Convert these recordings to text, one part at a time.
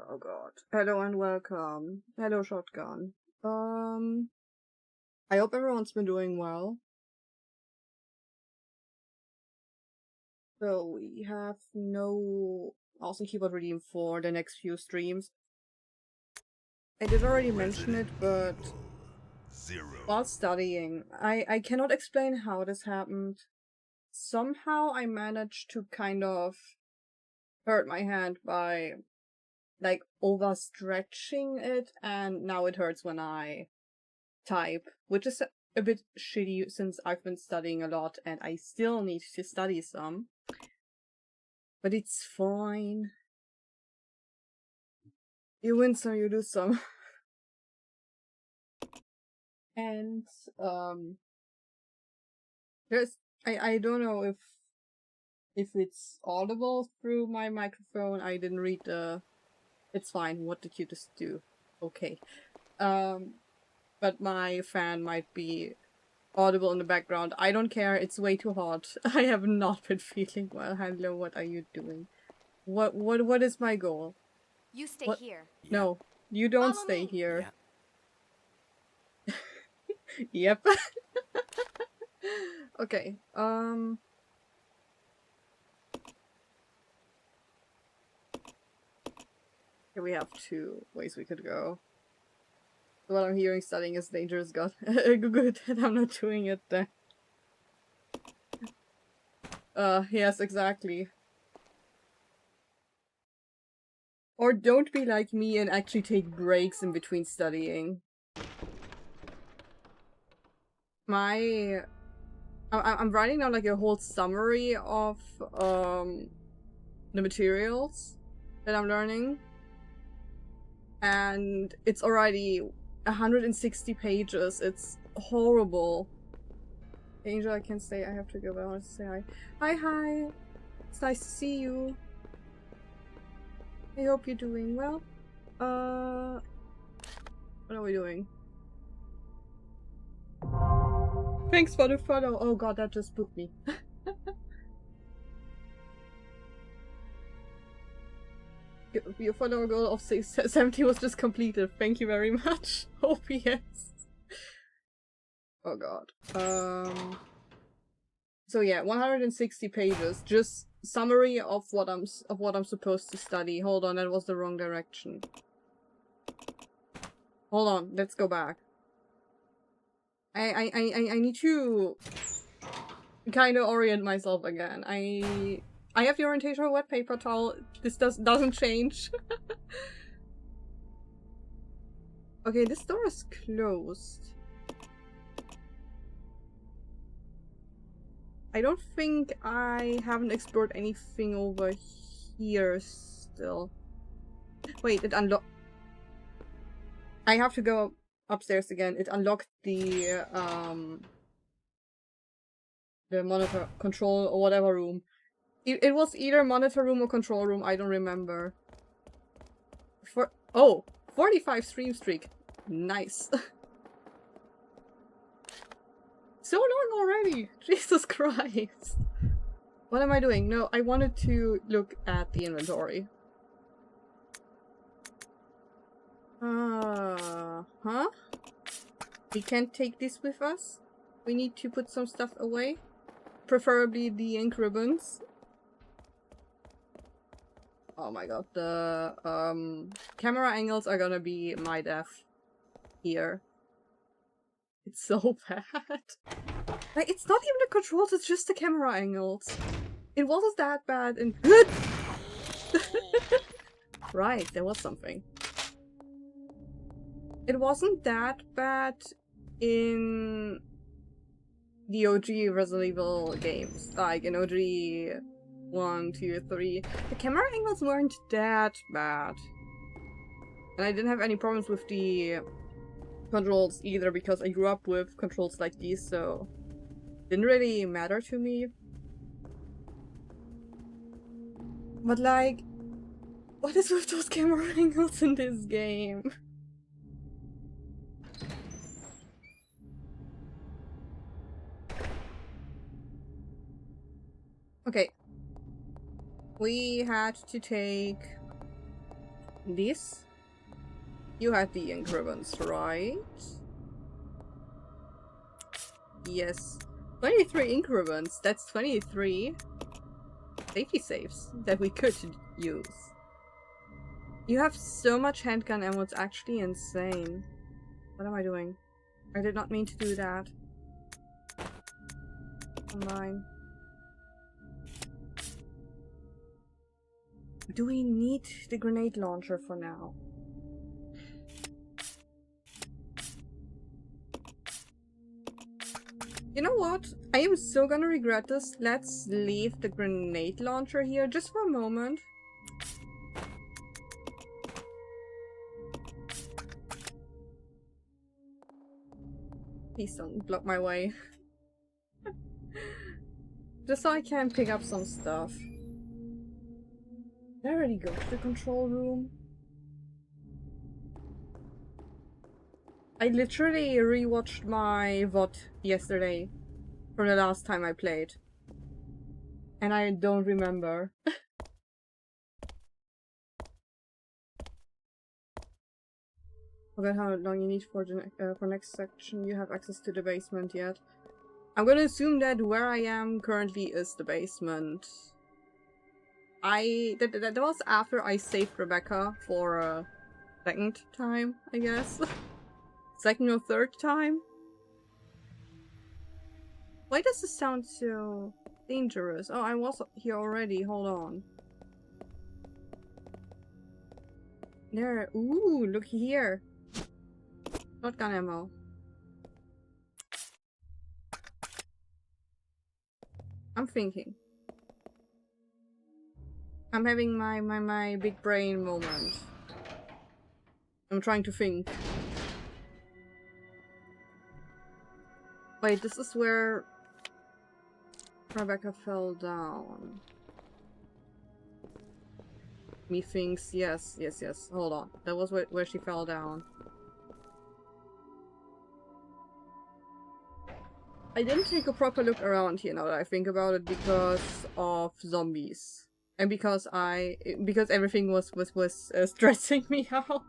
Oh god. Hello and welcome. Hello, Shotgun. I hope everyone's been doing well. So we have no awesome keyboard redeem for the next few streams. I did already mention it, but while studying, I cannot explain how this happened. Somehow I managed to kind of hurt my hand by like overstretching it, and now it hurts when I type, which is a bit shitty since I've been studying a lot and I still need to study some. But it's fine. You win some, you lose some. And I don't know if it's audible through my microphone. I didn't read the... It's fine. What did you just do? Okay. But my fan might be audible in the background. I don't care. It's way too hot. I have not been feeling well. Hello, what are you doing? What is my goal? You stay here. Yeah. No, you don't Follow stay me. here. Yeah. Yep. Okay. Here we have two ways we could go. What I'm hearing, studying is dangerous. God, good that I'm not doing it then. Yes, exactly. Or don't be like me and actually take breaks in between studying. I'm writing down like a whole summary of the materials that I'm learning, and it's already 160 pages. It's horrible. Angel, I can't stay. I have to go, but I want to say hi. Hi. It's nice to see you. I hope you're doing well. What are we doing? Thanks for the follow. Oh god, that just spooked me. Your follower goal of 70 was just completed. Thank you very much. OPS. Oh god. So yeah, 160 pages. Just summary of what I'm supposed to study. Hold on, that was the wrong direction. Hold on, let's go back. I need to kind of orient myself again. I have the orientation of wet paper towel. This doesn't change. Okay, this door is closed. I don't think I haven't explored anything over here still. Wait, it unlocked. I have to go upstairs again. It unlocked the monitor control or whatever room. It was either monitor room or control room. I don't remember. 45 stream streak. Nice. So long already! Jesus Christ! What am I doing? No, I wanted to look at the inventory. Huh? We can't take this with us? We need to put some stuff away? Preferably the ink ribbons. Oh my god, the camera angles are gonna be my death here. It's so bad. Like, it's not even the controls, it's just the camera angles. It wasn't that bad in- Right, there was something. It wasn't that bad in the OG Resident Evil games. Like, in OG 1, 2, 3. The camera angles weren't that bad. And I didn't have any problems with the controls either, because I grew up with controls like these, so it didn't really matter to me. But like, what is with those camera angles in this game? Okay. We had to take These? You had the ink ribbons, right? Yes. 23 ink ribbons. That's 23 safety saves that we could use. You have so much handgun ammo, it's actually insane. What am I doing? I did not mean to do that. Online. Do we need the grenade launcher for now? You know what? I am so gonna regret this. Let's leave the grenade launcher here just for a moment. Please don't block my way. Just so I can pick up some stuff. Did I already go to the control room? I literally rewatched my VOD yesterday from the last time I played. And I don't remember. Forgot how long you need for the for next section. You have access to the basement yet. I'm gonna assume that where I am currently is the basement. That was after I saved Rebecca for a second time, I guess. Second or third time? Why does this sound so dangerous? Oh, I was here already. Hold on. There. Ooh, look here. Shotgun ammo. I'm thinking. I'm having my big brain moment. I'm trying to think. Wait, this is where Rebecca fell down. Methinks, yes. Hold on. That was where she fell down. I didn't take a proper look around here now that I think about it because of zombies. And because everything was stressing me out.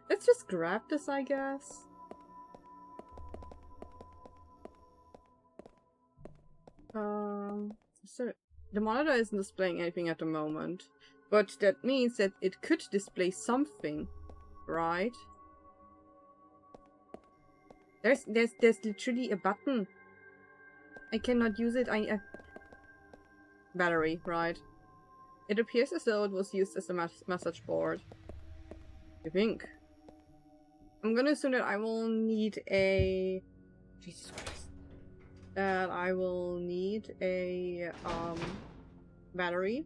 Let's just grab this, I guess. So the monitor isn't displaying anything at the moment, but that means that it could display something, right? There's literally a button. I cannot use it. Battery, right? It appears as though it was used as a message board. I think. I'm gonna assume that I will need a... Jesus Christ. That I will need a battery,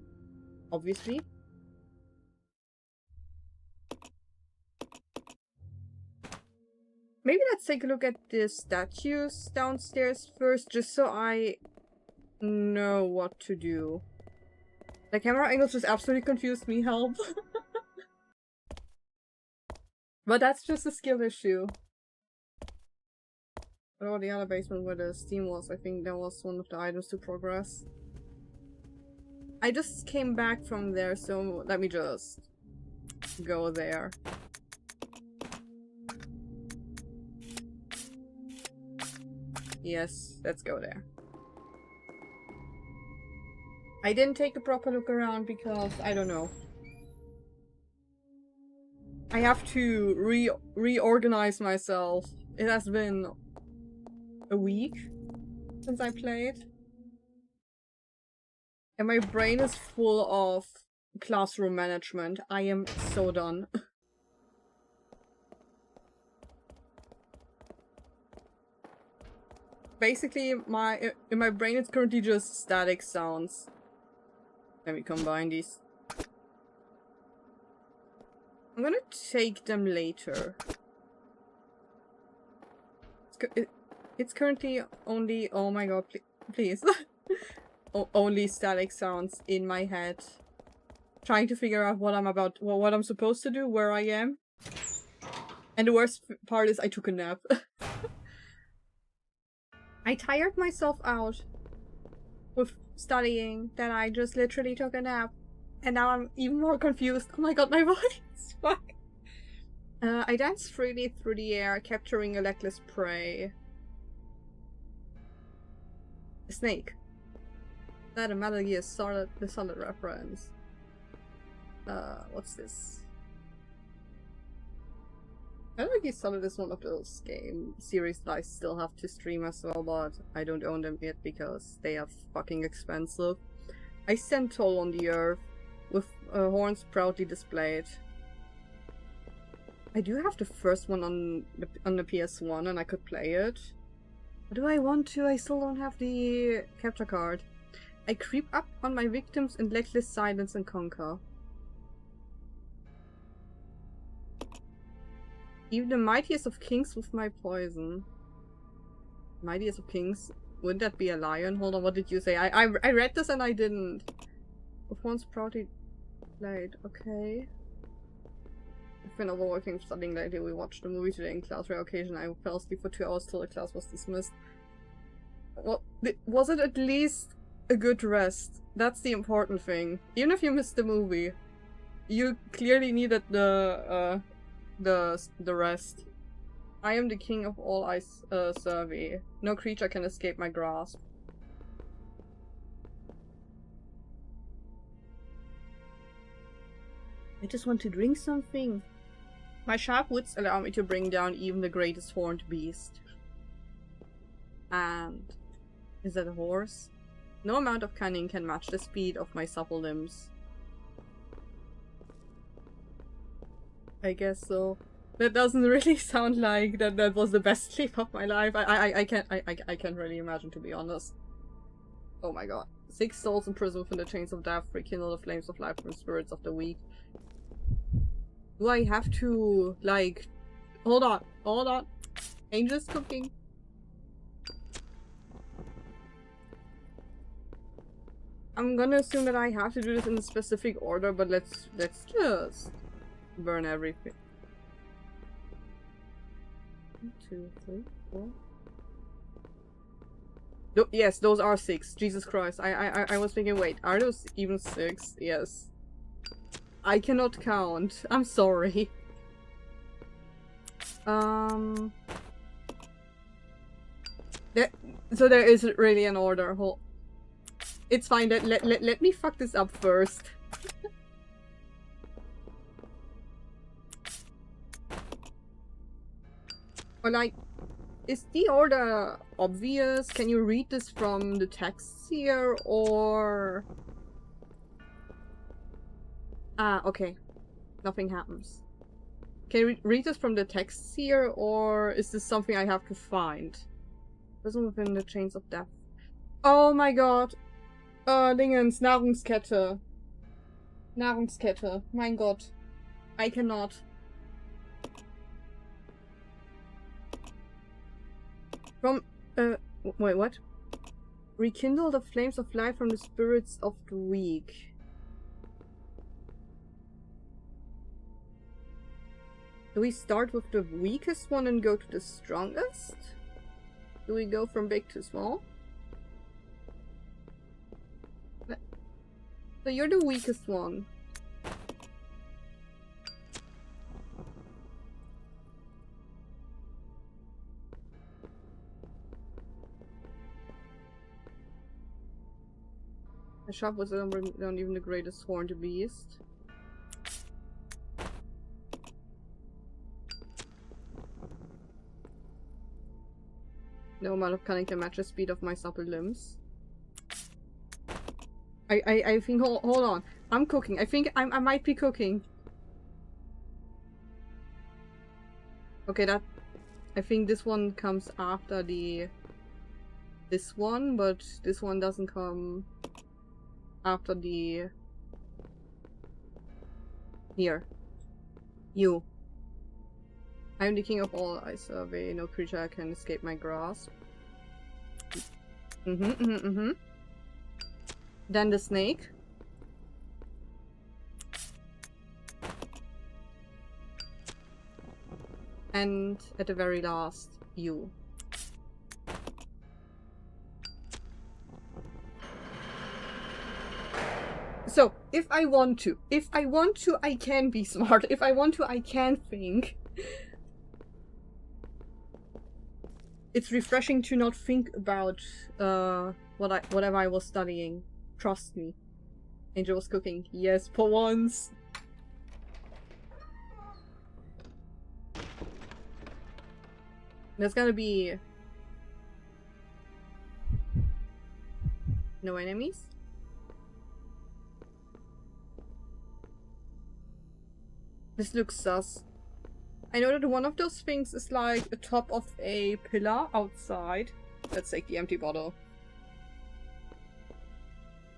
obviously. Maybe let's take a look at the statues downstairs first, just so I know what to do. The camera angles just absolutely confused me, help. But that's just a skill issue. What about the other basement where the steam was? I think that was one of the items to progress. I just came back from there, so let me just go there. Yes, let's go there. I didn't take a proper look around because, I don't know. I have to reorganize myself. It has been a week since I played. And my brain is full of classroom management. I am so done. Basically, in my brain it's currently just static sounds. Let me combine these. I'm gonna take them later. It's currently only... Oh my god, please. Only static sounds in my head. Trying to figure out what I'm supposed to do, where I am. And the worst part is I took a nap. I tired myself out with studying that I just literally took a nap. And now I'm even more confused. Oh my god, my voice! Fuck. I dance freely through the air, capturing a legless prey. A snake. That a Metal Gear Solid reference. What's this? Metal Gear Solid is one of those game series that I still have to stream as well, but I don't own them yet because they are fucking expensive. I stand tall on the earth, with horns proudly displayed. I do have the first one on the PS1 and I could play it. But do I want to? I still don't have the capture card. I creep up on my victims in legless silence and conquer. Even the mightiest of kings with my poison. Mightiest of kings? Wouldn't that be a lion? Hold on, what did you say? I read this and I didn't. With once proudly played. Okay. I've been overworking studying lately. We watched the movie today in class. Rare occasion I fell asleep for 2 hours till the class was dismissed. Well, was it at least a good rest? That's the important thing. Even if you missed the movie, you clearly needed the rest. I am the king of all I survey. No creature can escape my grasp. I just want to drink something. My sharp wits allow me to bring down even the greatest horned beast. And... is that a horse? No amount of cunning can match the speed of my supple limbs. I guess so. That doesn't really sound like that was the best sleep of my life. I can't really imagine, to be honest. Oh my god. 6 souls imprisoned within the chains of death, rekindle the flames of life from spirits of the weak. Do I have to, like... hold on. Angel's cooking. I'm gonna assume that I have to do this in a specific order, but let's just burn everything. 1, 2, 3, 4. No, yes, those are 6. Jesus Christ. I was thinking, wait, are those even 6? Yes. I cannot count. I'm sorry. So there is really an order. It's fine. Let me fuck this up first. Or like, is the order obvious? Can you read this from the text here, or... ah, okay. Nothing happens. Can you read this from the text here, or is this something I have to find? Prison within the chains of death. Oh my god. Dingens, Nahrungskette. Nahrungskette. Mein Gott. I cannot. From, wait, what? Rekindle the flames of life from the spirits of the weak. Do we start with the weakest one and go to the strongest? Do we go from big to small? So you're the weakest one. The shop was not even the greatest horned beast. No amount of cunning can match the speed of my supple limbs. I think, hold on. I'm cooking. I think I might be cooking. Okay, I think this one comes after this one, but this one doesn't come after the... here. You. I am the king of all I survey. No creature can escape my grasp. Then the snake. And at the very last, you. So, if I want to, I can be smart. If I want to, I can think. It's refreshing to not think about whatever I was studying. Trust me. Angel was cooking. Yes, for once. There's gonna be no enemies. This looks sus. I know that one of those things is like a top of a pillar outside. Let's take the empty bottle.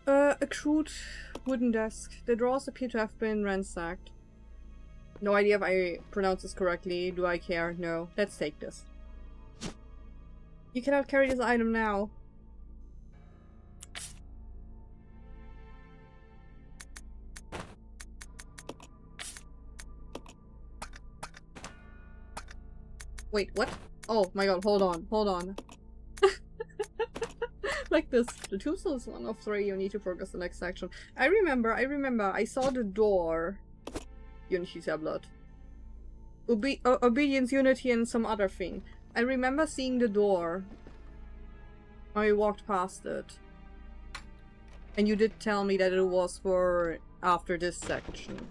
A crude wooden desk. The drawers appear to have been ransacked. No idea if I pronounce this correctly. Do I care? No. Let's take this. You cannot carry this item now. Wait, what? Oh my god, hold on. Like this. The tombstone is 1 of 3, you need to focus the next section. I remember, I saw the door. Unity tablet. Obedience, unity, and some other thing. I remember seeing the door. I walked past it. And you did tell me that it was for after this section.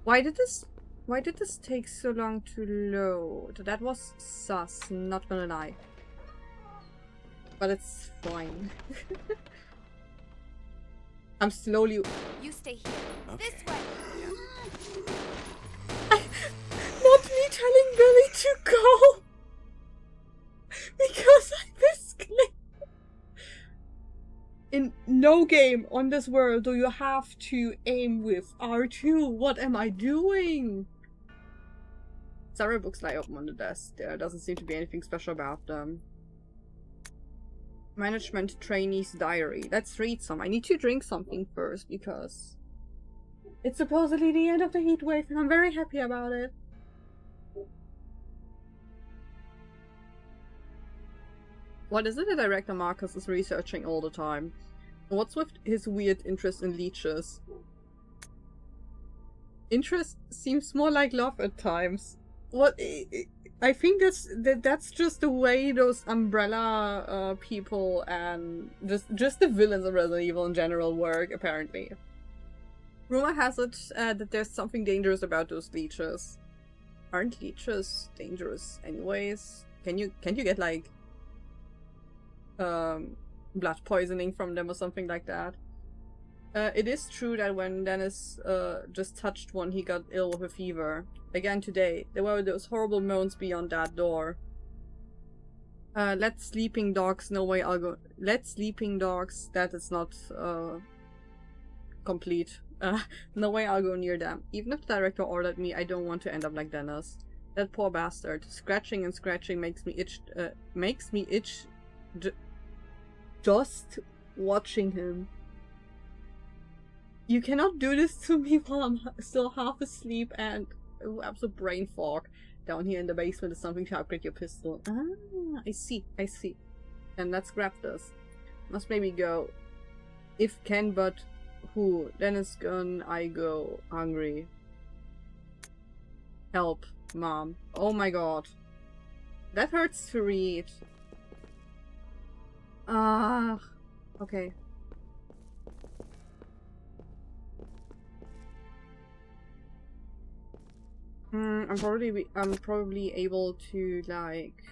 Why did this take so long to load? That was sus, not gonna lie. But it's fine. I'm slowly— You stay here. Okay. This way. Not me telling Billy to go! Because I misclicked. In no game on this world do you have to aim with R2. What am I doing? Several books lie open on the desk. There doesn't seem to be anything special about them. Management trainee's diary. Let's read some. I need to drink something first because it's supposedly the end of the heat wave and I'm very happy about it. What is it that Director Marcus is researching all the time? What's with his weird interest in leeches? Interest seems more like love at times. What? I think that's just the way those Umbrella people and just the villains of Resident Evil in general work, apparently. Rumor has it that there's something dangerous about those leeches. Aren't leeches dangerous anyways? Can you get like blood poisoning from them or something like that? It is true that when Dennis just touched one, he got ill with a fever. Again today, there were those horrible moans beyond that door. Let sleeping dogs, no way I'll go. Let sleeping dogs, that is not complete. No way I'll go near them. Even if the director ordered me, I don't want to end up like Dennis. That poor bastard. Scratching and scratching makes me itch. Just watching him. You cannot do this to me while I'm still half asleep and have the brain fog. Down here in the basement is something to upgrade your pistol. Ah, I see. And let's grab this. Must maybe go. If can, but who? Dennis gone, I go. Hungry. Help, mom. Oh my god. That hurts to read. Ah, okay. I'm probably able to like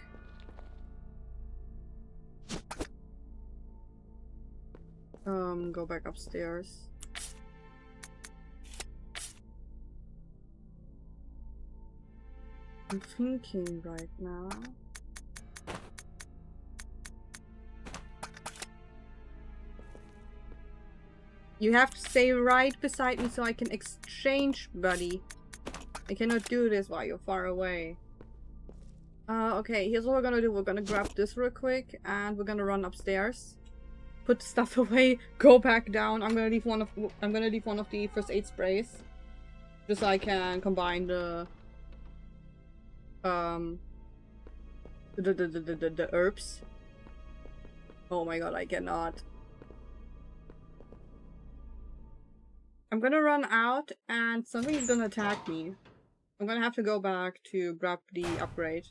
go back upstairs. I'm thinking right now. You have to stay right beside me so I can exchange, buddy. I cannot do this while you're far away. Okay, here's what we're gonna do. We're gonna grab this real quick and we're gonna run upstairs. Put the stuff away, go back down. I'm gonna leave one of the first aid sprays. Just so I can combine the herbs. Oh my god, I cannot. I'm gonna run out and something's gonna attack me. I'm gonna have to go back to grab the upgrade.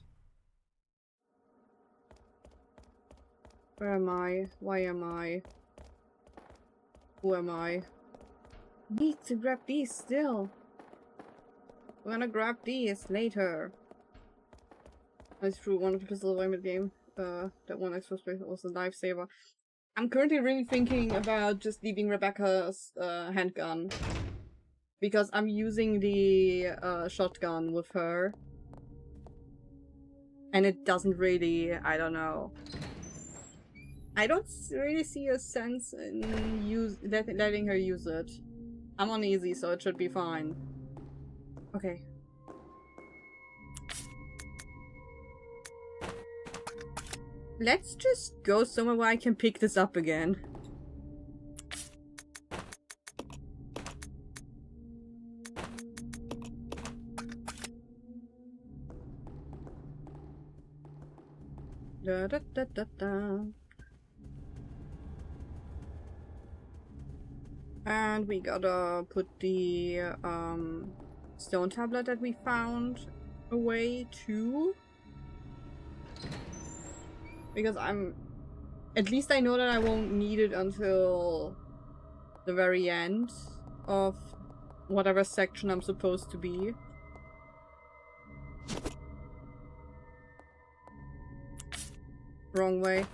Where am I? Why am I? Who am I? Need to grab these still. I'm gonna grab these later. That's true, one of the pistol away mid-game. That one extra space was a lifesaver. I'm currently really thinking about just leaving Rebecca's handgun. Because I'm using the shotgun with her. And it doesn't really, I don't know. I don't really see a sense in letting her use it. I'm on easy, so it should be fine. Okay. Let's just go somewhere where I can pick this up again. Da da da da da. And we gotta put the stone tablet that we found away too. Because at least I know that I won't need it until the very end of whatever section I'm supposed to be. Wrong way.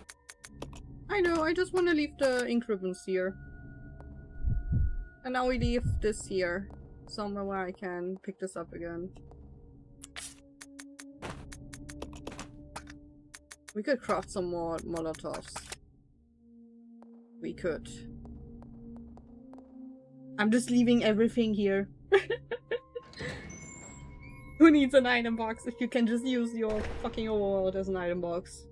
I know, I just want to leave the ink ribbons here. And now we leave this here. Somewhere where I can pick this up again. We could craft some more Molotovs. We could. I'm just leaving everything here. Who needs an item box if you can just use your fucking overworld as an item box?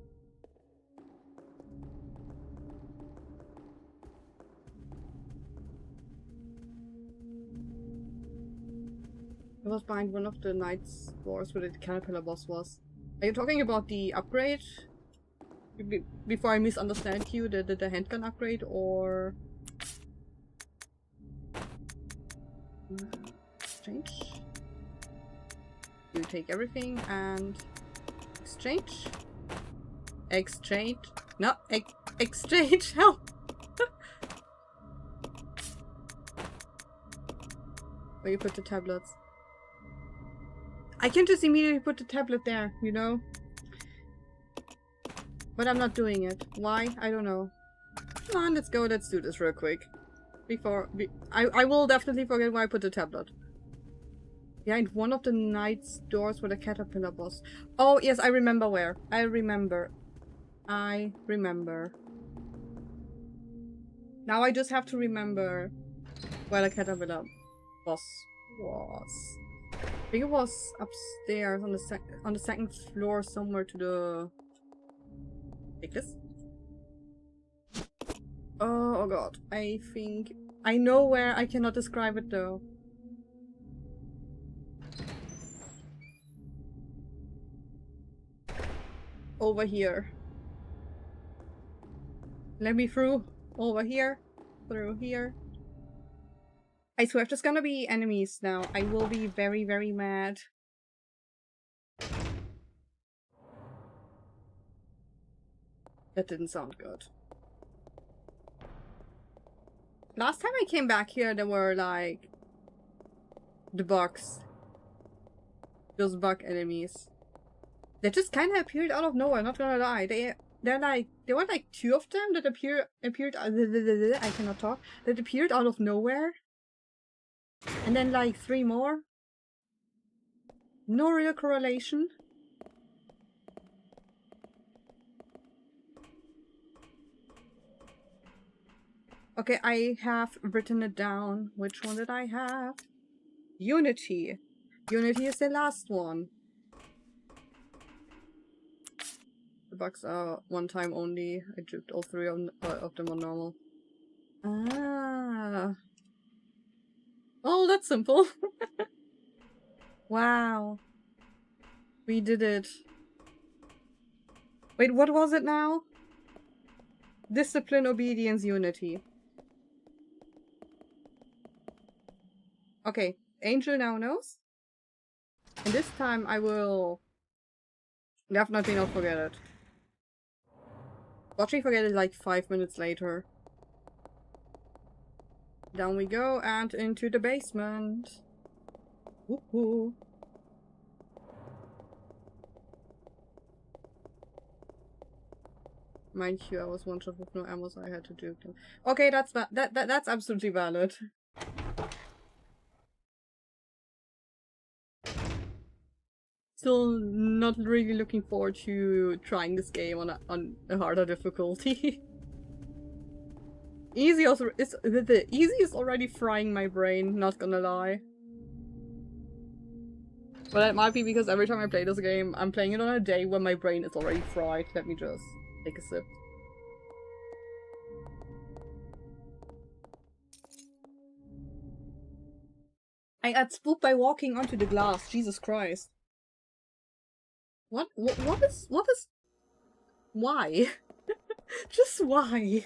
I was behind one of the knight's doors where the caterpillar boss was. Are you talking about the upgrade? Before I misunderstand you, the handgun upgrade, or... Exchange? You take everything and... Exchange? Exchange? No, exchange! Help! Where you put the tablets. I can just immediately put the tablet there, you know? But I'm not doing it. Why? I don't know. Come on, let's go. Let's do this real quick. I will definitely forget why I put the tablet. Behind one of the knight's doors where the caterpillar boss. Oh, yes, I remember where. I remember. Now I just have to remember where the caterpillar boss was. I think it was upstairs on the second floor, somewhere to the... Take this. Oh god, I think... I know where, I cannot describe it though. Over here. Let me through. Over here. Through here. I swear, if there's gonna be enemies now, I will be very, very mad. That didn't sound good. Last time I came back here, there were like... the bugs. Those bug enemies. They just kind of appeared out of nowhere, not gonna lie. There were like two of them that appeared I cannot talk. That appeared out of nowhere. And then like 3 more. No real correlation. Okay, I have written it down. Which one did I have? Unity. Unity is the last one. The bugs are one time only. I juked all 3 of them on normal. Ah. Oh, that's simple. Wow. We did it. Wait, what was it now? Discipline, obedience, unity. Okay, Angel now knows. And this time I will definitely not forget it. Watch me forget it like 5 minutes later. Down we go and into the basement. Woohoo. Mind you, I was one shot with no ammo, so I had to juke them. Okay, that's absolutely valid. Still not really looking forward to trying this game on a harder difficulty. Easy also is the easy is already frying my brain, not gonna lie. But that might be because every time I play this game, I'm playing it on a day when my brain is already fried. Let me just take a sip. I got spooked by walking onto the glass. Jesus Christ. What is why? Just why?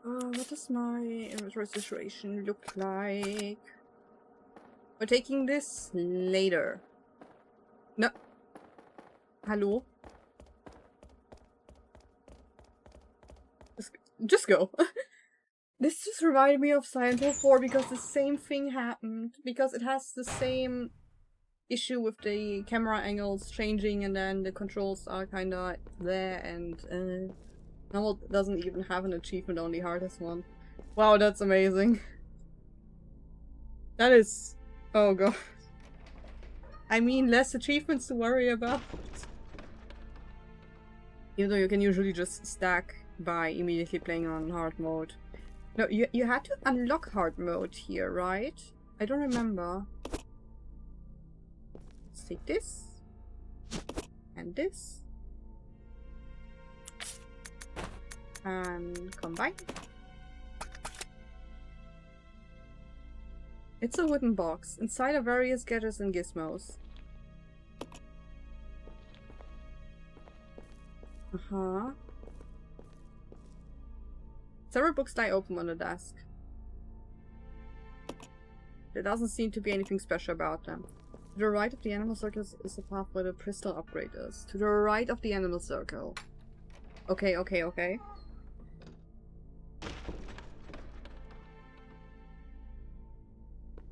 What does my inventory situation look like? We're taking this later. No. Hello? Just go. This just reminded me of Silent Hill 4 because the same thing happened. Because it has the same issue with the camera angles changing and then the controls are kinda there and Novel doesn't even have an achievement, only hardest one. Wow, that's amazing. That is... oh god. I mean, less achievements to worry about. Even though you can usually just stack by immediately playing on hard mode. No, you had to unlock hard mode here, right? I don't remember. Let's take this. And this. And combine. It's a wooden box. Inside are various gadgets and gizmos. Uh-huh. Several books lie open on the desk. There doesn't seem to be anything special about them. To the right of the animal circle is the path where the crystal upgrade is. To the right of the animal circle. Okay, okay, okay.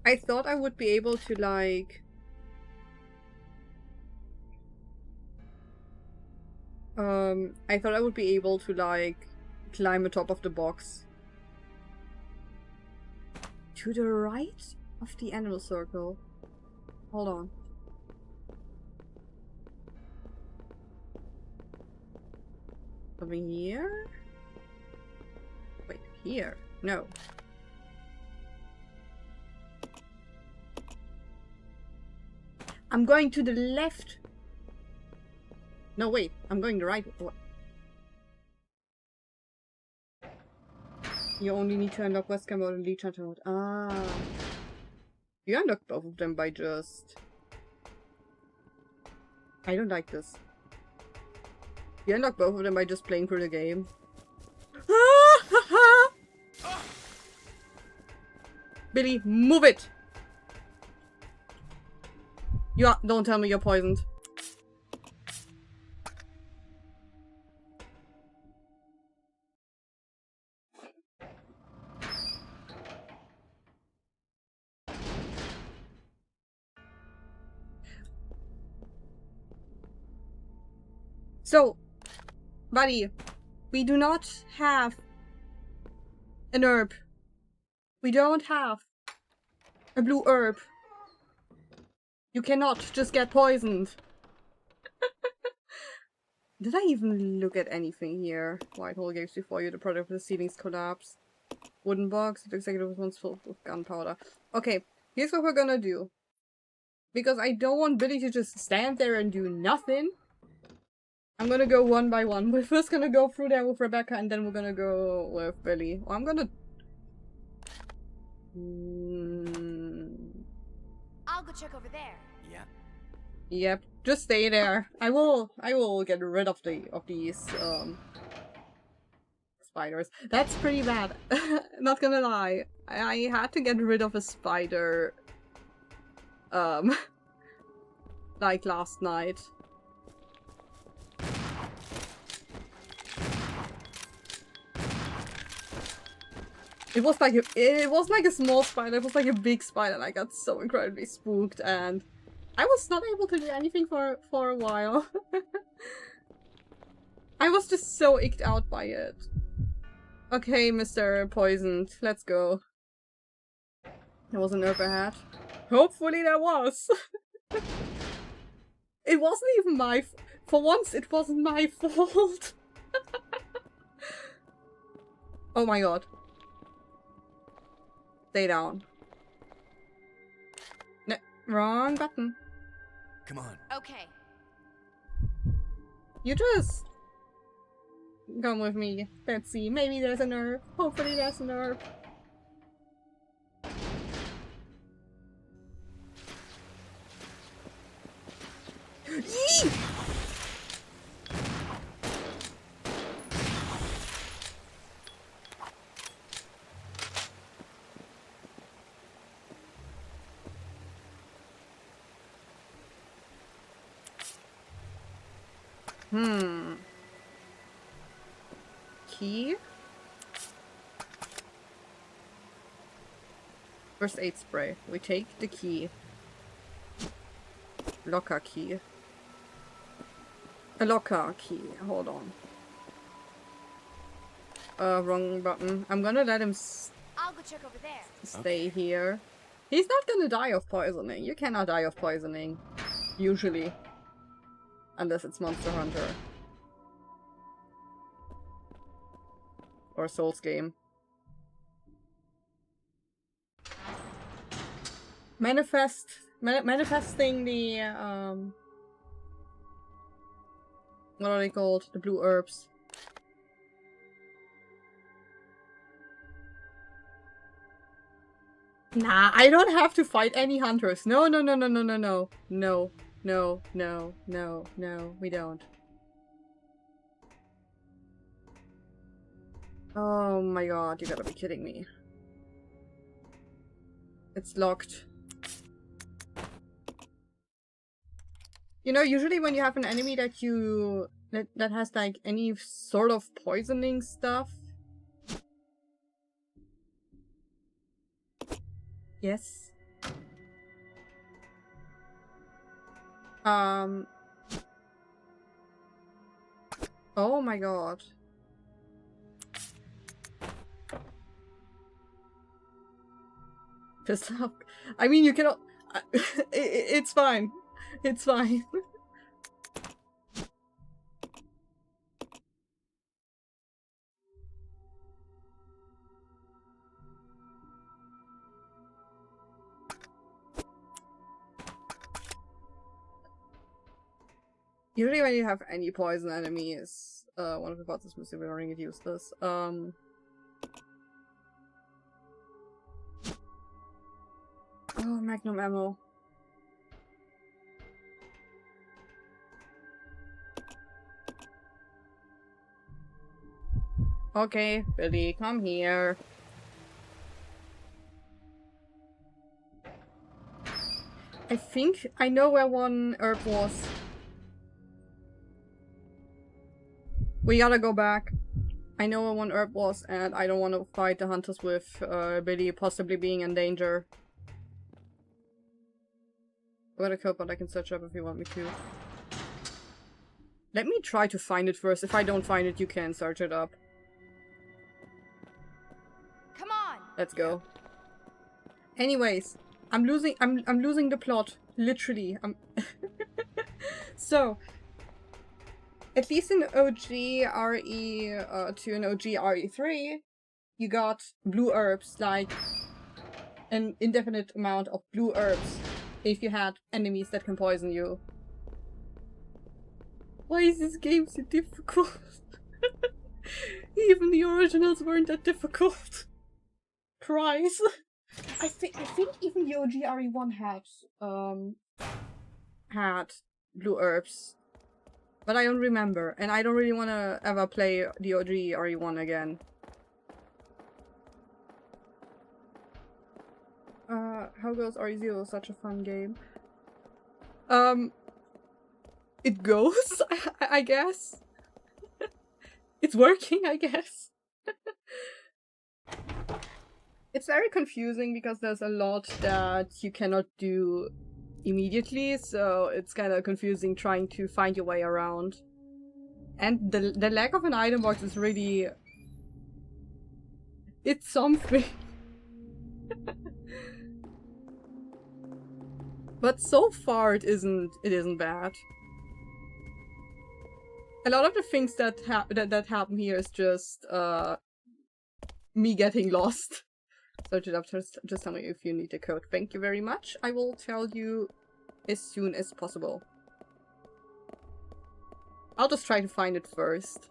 I thought I would be able to, like... I thought I would be able to, like, climb atop of the box. To the right of the animal circle. Hold on. Over here? Wait, here? No. I'm going to the left. No, wait. I'm going the right. What? You only need to unlock Westcam mode and Leech Hunter mode. Ah. You unlock both of them by just... I don't like this. You unlock both of them by just playing through the game. Billy, move it! You are, don't tell me you're poisoned. So, buddy, we do not have an herb. We don't have a blue herb. You cannot just get poisoned. Did I even look at anything here? White hole games before you, the product of the ceilings collapse. Wooden box, the executive one's full of gunpowder. Okay, here's what we're gonna do. Because I don't want Billy to just stand there and do nothing. I'm gonna go one by one. We're first gonna go through there with Rebecca and then we're gonna go with Billy. Well, I'm gonna... I'll go check over there. Yeah. Yep, just stay there. I will get rid of these spiders. That's pretty bad. Not gonna lie. I had to get rid of a spider like last night. It was like a small spider, it was like a big spider, and I got so incredibly spooked, and I was not able to do anything for a while. I was just so icked out by it. Okay, Mr. Poisoned, let's go. There was an herb ahead. Hopefully there was. It wasn't even my for once it wasn't my fault. Oh my god. Stay down. No, wrong button. Come on. Okay. You just come with me. Let's see. Maybe there's a nerve. Hopefully there's a nerve. Yee! Key? First aid spray. We take the key. Locker key. A locker key. Hold on. Wrong button. I'm gonna let him I'll go check over there. stay here. He's not gonna die of poisoning. You cannot die of poisoning. Usually. Unless it's Monster Hunter. Or a Souls game. Manifesting the, what are they called? The blue herbs. Nah, I don't have to fight any hunters. No, no, no, no, no, no, no. No, no, no, no, no, we don't. Oh my god, you gotta be kidding me. It's locked. You know, usually when you have an enemy that that has like any sort of poisoning stuff. Yes. Oh my god. Piss off. I mean, you cannot. It's fine. It's fine. Usually when you have any poison enemies, one of the bots is missing, we're going to use this. Oh, magnum ammo. Okay, Billy, come here. I think I know where one herb was. We gotta go back. I know where one herb was, and I don't want to fight the hunters with Billy possibly being in danger. I'm gonna kill, but I can search up if you want me to. Let me try to find it first. If I don't find it, you can search it up. Come on. Let's go. Anyways, I'm losing the plot. Literally. So, at least in OG RE2 and OG RE3, you got blue herbs, like an indefinite amount of blue herbs if you had enemies that can poison you. Why is this game so difficult? Even the originals weren't that difficult. Christ. I think even the OG RE1 had blue herbs. But I don't remember, and I don't really want to ever play the OG RE1 again. How goes RE0? Such a fun game. It goes, I guess. It's working, I guess. It's very confusing because there's a lot that you cannot do immediately, so it's kind of confusing trying to find your way around. And the lack of an item box is really... It's something. But so far it isn't bad. A lot of the things that happen here is just me getting lost. So just tell me if you need the code. Thank you very much. I will tell you as soon as possible. I'll just try to find it first.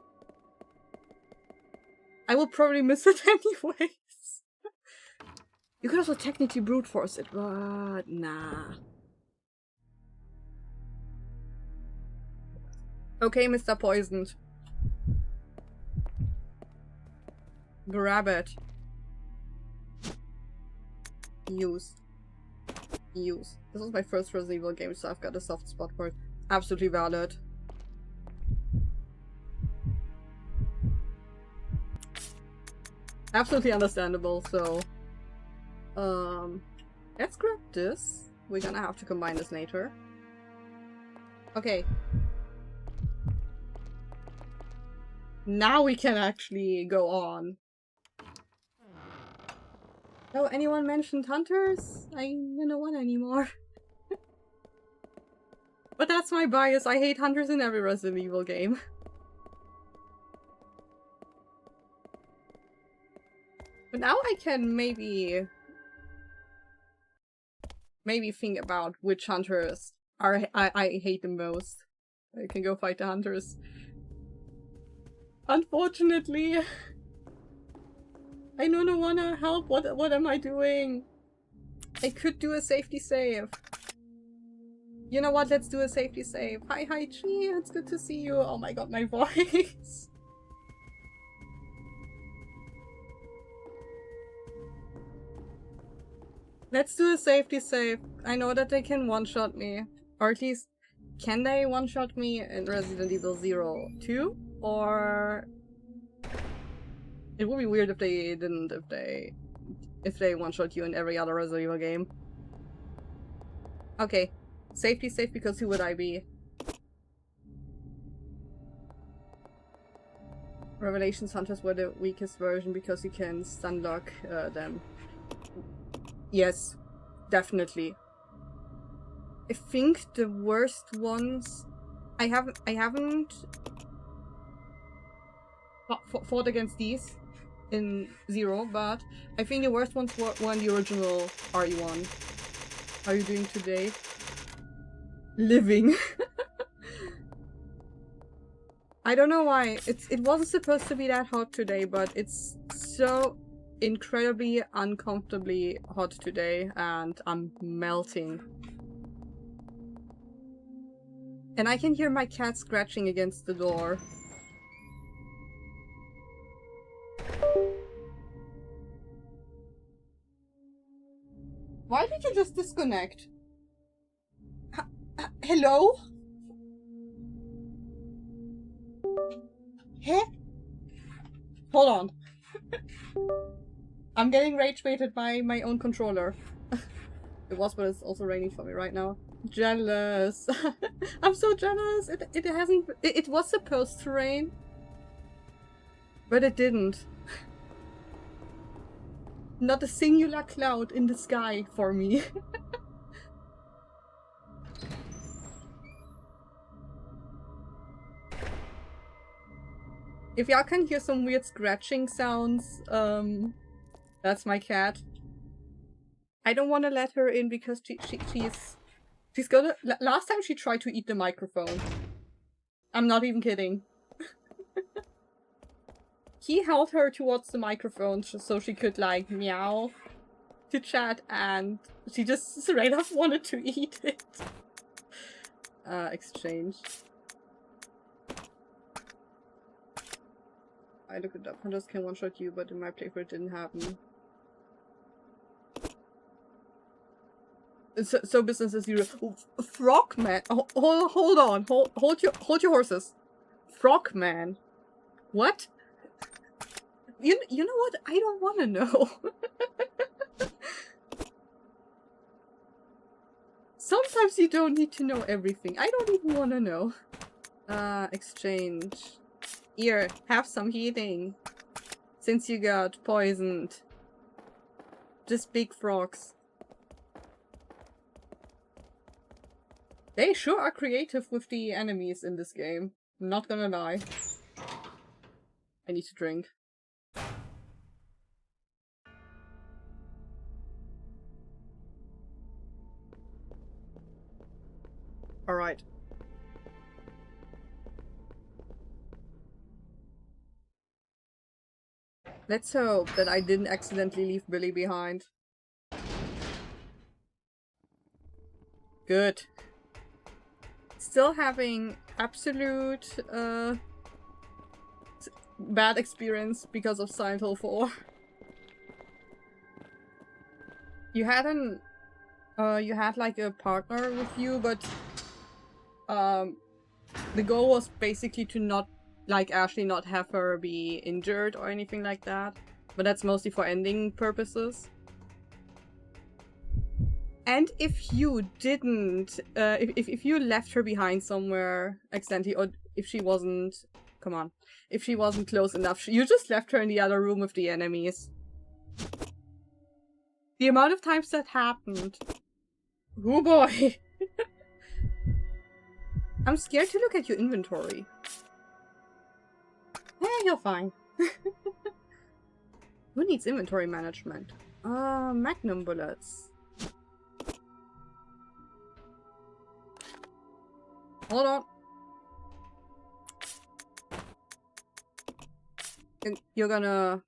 I will probably miss it anyways. You could also technically brute force it, but nah. Okay, Mr. Poisoned. Grab it. Use. Use. This was my first Resident Evil game, so I've got a soft spot for it. Absolutely valid. Absolutely understandable, so... let's grab this. We're gonna have to combine this later. Okay. Now we can actually go on. Oh, anyone mentioned hunters? I don't want anymore. But that's my bias. I hate hunters in every Resident Evil game. But now I can maybe think about which hunters I hate the most. I can go fight the hunters. Unfortunately, I don't wanna help. What am I doing? I could do a safety save. You know what? Let's do a safety save. Hi, Chi. It's good to see you. Oh my god, my voice. Let's do a safety save. I know that they can one-shot me. Or at least, can they one-shot me in Resident Evil 0 too? Or... It would be weird if they didn't, if they one-shot you in every other Resident Evil game. Okay. Safety safe, because who would I be? Revelations Hunters were the weakest version because you can stunlock them. Yes, definitely. I think the worst ones... I haven't fought against these in 0, but I think the worst ones were the original RE1. How are you doing today? Living. I don't know why. It wasn't supposed to be that hot today, but it's so incredibly uncomfortably hot today, and I'm melting. And I can hear my cat scratching against the door. Why did you just disconnect? Hello? Huh? Hold on. I'm getting rage baited by my own controller. It was, but it's also raining for me right now. Jealous. I'm so jealous. It hasn't... It was supposed to rain. But it didn't. Not a singular cloud in the sky for me. If y'all can hear some weird scratching sounds, that's my cat. I don't want to let her in because she's gonna... Last time she tried to eat the microphone. I'm not even kidding. He held her towards the microphone so she could, like, meow to chat, and she just straight up wanted to eat it. Exchange. I looked it up. Hunters can one-shot you, but in my playthrough it didn't happen. So business as usual. Frogman. Hold on. Hold your horses. Frogman. What? You know what? I don't want to know. Sometimes you don't need to know everything. I don't even want to know. Exchange. Here, have some healing. Since you got poisoned. Just big frogs. They sure are creative with the enemies in this game. I'm not gonna lie. I need to drink. Alright. Let's hope that I didn't accidentally leave Billy behind. Good. Still having absolute bad experience because of Silent Hill 4. You had like a partner with you, but the goal was basically to not actually not have her be injured or anything like that. But that's mostly for ending purposes. And if you didn't, if you left her behind somewhere accidentally, or if she wasn't, come on, if she wasn't close enough, you just left her in the other room with the enemies. The amount of times that happened. Oh boy. I'm scared to look at your inventory. Eh, you're fine. Who needs inventory management? Magnum bullets. Hold on. You're gonna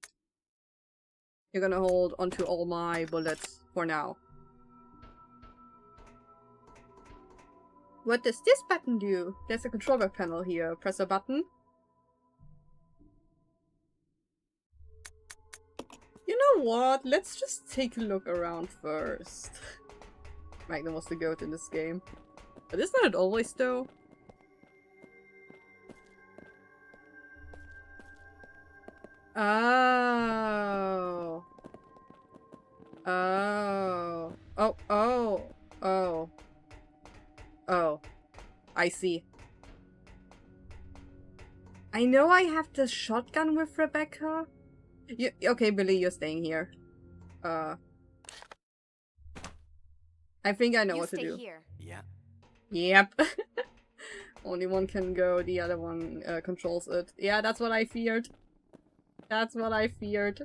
hold onto all my bullets for now. What does this button do? There's a controller panel here. Press a button. You know what? Let's just take a look around first. Magnum was the goat in this game. But isn't it always though? Oh. Oh. Oh. Oh. Oh. Oh. I see. I know I have the shotgun with Rebecca. Okay, Billy, you're staying here. I think I know what to do. Here. Yeah. Yep. Only one can go, the other one controls it. Yeah, that's what I feared. That's what I feared.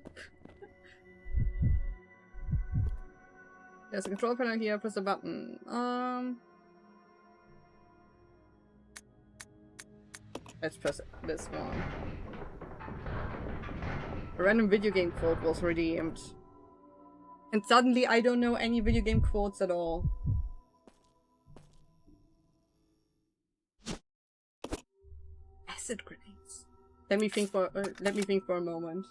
There's a control panel here, press a button. Let's press this one. A random video game quote was redeemed. And suddenly I don't know any video game quotes at all. Acid grenades. Let me think for a moment.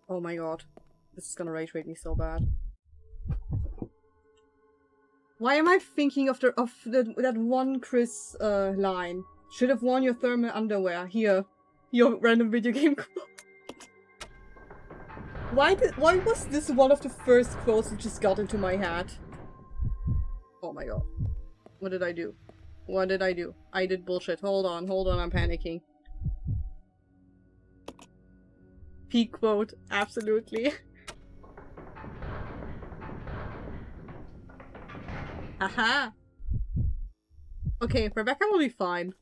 Oh my god. This is gonna rage bait me so bad. Why am I thinking of that one Chris line? Should have worn your thermal underwear. Here. Your random video game quote. Why was this one of the first quotes that just got into my head? Oh my god. What did I do? What did I do? I did bullshit. Hold on, I'm panicking. Peak quote, absolutely. Aha! Okay, Rebecca will be fine.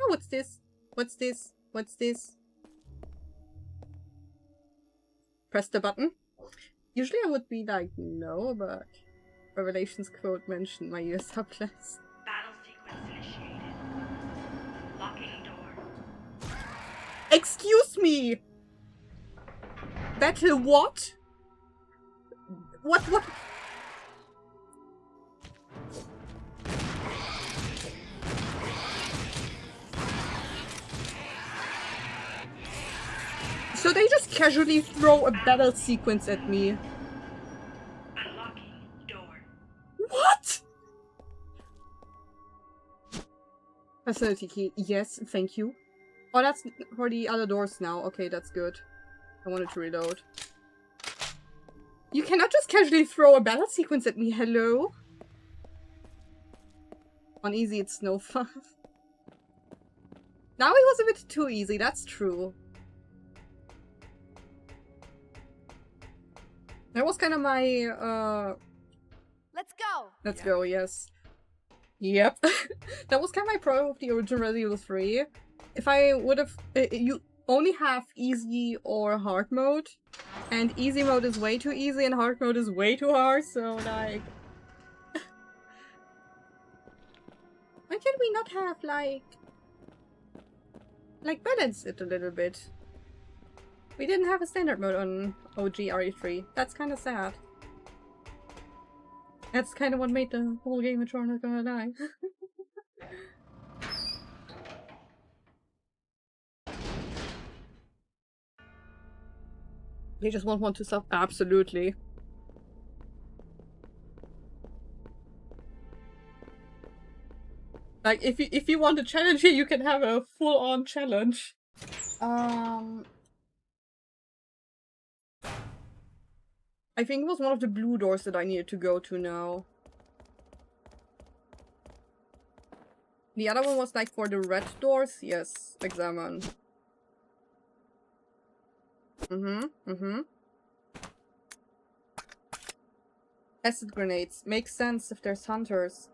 Oh, what's this? What's this? What's this? Press the button. Usually I would be like, no, but Revelations quote mentioned my ears are blessed. Battle sequence initiated. Locking door. Excuse me! Battle what? What? So they just casually throw a battle sequence at me. Unlocking door. What? Facility key. Yes, thank you. Oh, that's for the other doors now. Okay, that's good. I wanted to reload. You cannot just casually throw a battle sequence at me. Hello? On easy, it's no fun. Now it was a bit too easy. That's true. That was kind of my, Let's go. Let's go, yes. Yep. That was kind of my pro of the original Resident Evil 3. If I would have... you only have easy or hard mode. And easy mode is way too easy and hard mode is way too hard, so like... Why can we not have, like, balance it a little bit? We didn't have a standard mode on OG RE3. That's kind of sad. That's kind of what made the whole game mature, not gonna lie. They just won't want to stop. Absolutely. Like, if you want a challenge here, you can have a full-on challenge. I think it was one of the blue doors that I needed to go to now. The other one was like for the red doors. Yes, examine. Acid grenades. Makes sense if there's hunters.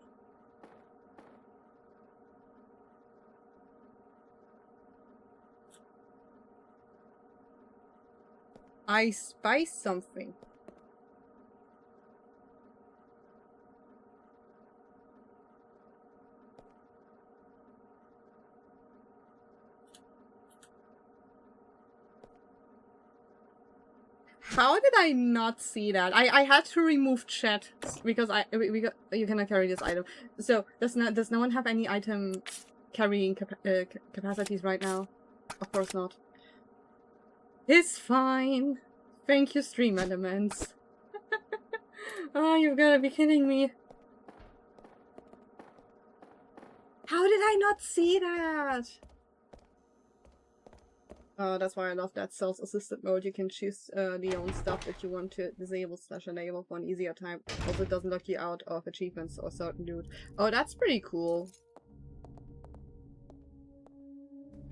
I spy something. How did I not see that? I had to remove chat because you cannot carry this item. So does no one have any item carrying capacities right now? Of course not. It's fine. Thank you, stream elements. Oh, you've gotta be kidding me. How did I not see that? That's why I love that self-assisted mode. You can choose the own stuff that you want to disable / enable for an easier time. Also, it doesn't lock you out of achievements or certain loot. Oh, that's pretty cool.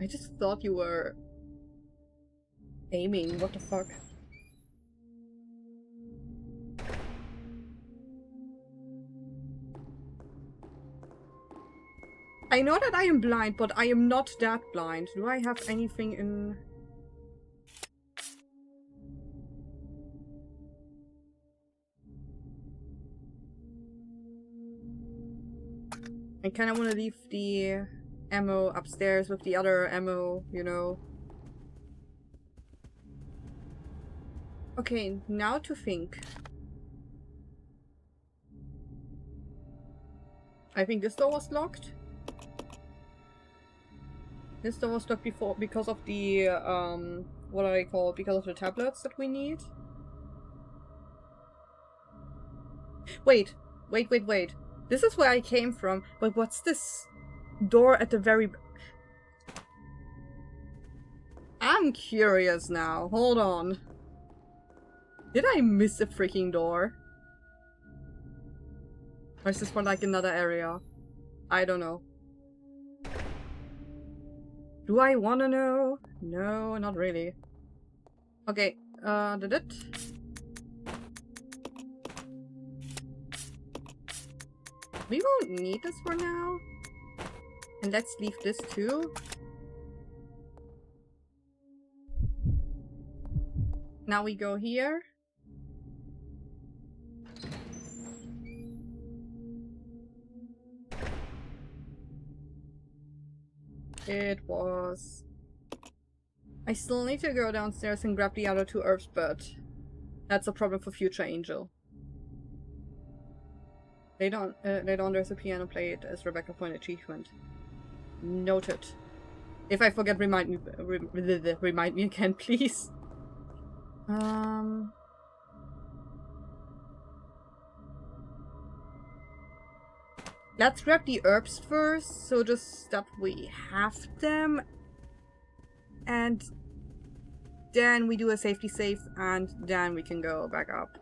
I just thought you were aiming. What the fuck? I know that I am blind, but I am not that blind. Do I have anything in... I kind of want to leave the ammo upstairs with the other ammo, you know. Okay, now to think. I think this door was locked. This door was locked before because of the, what do I call it? Because of the tablets that we need. Wait. This is where I came from, but what's this door at the very... I'm curious now. Hold on. Did I miss a freaking door? Or is this for like another area? I don't know. Do I wanna know? No, not really. Okay, did it? We won't need this for now. And let's leave this too. Now we go here. It was... I still need to go downstairs and grab the other 2 herbs, but that's a problem for future Angel. Later on there's a piano played as Rebecca for an achievement. Noted. If I forget, remind me again, please. Let's grab the herbs first, so just that we have them. And then we do a safety save, and then we can go back up.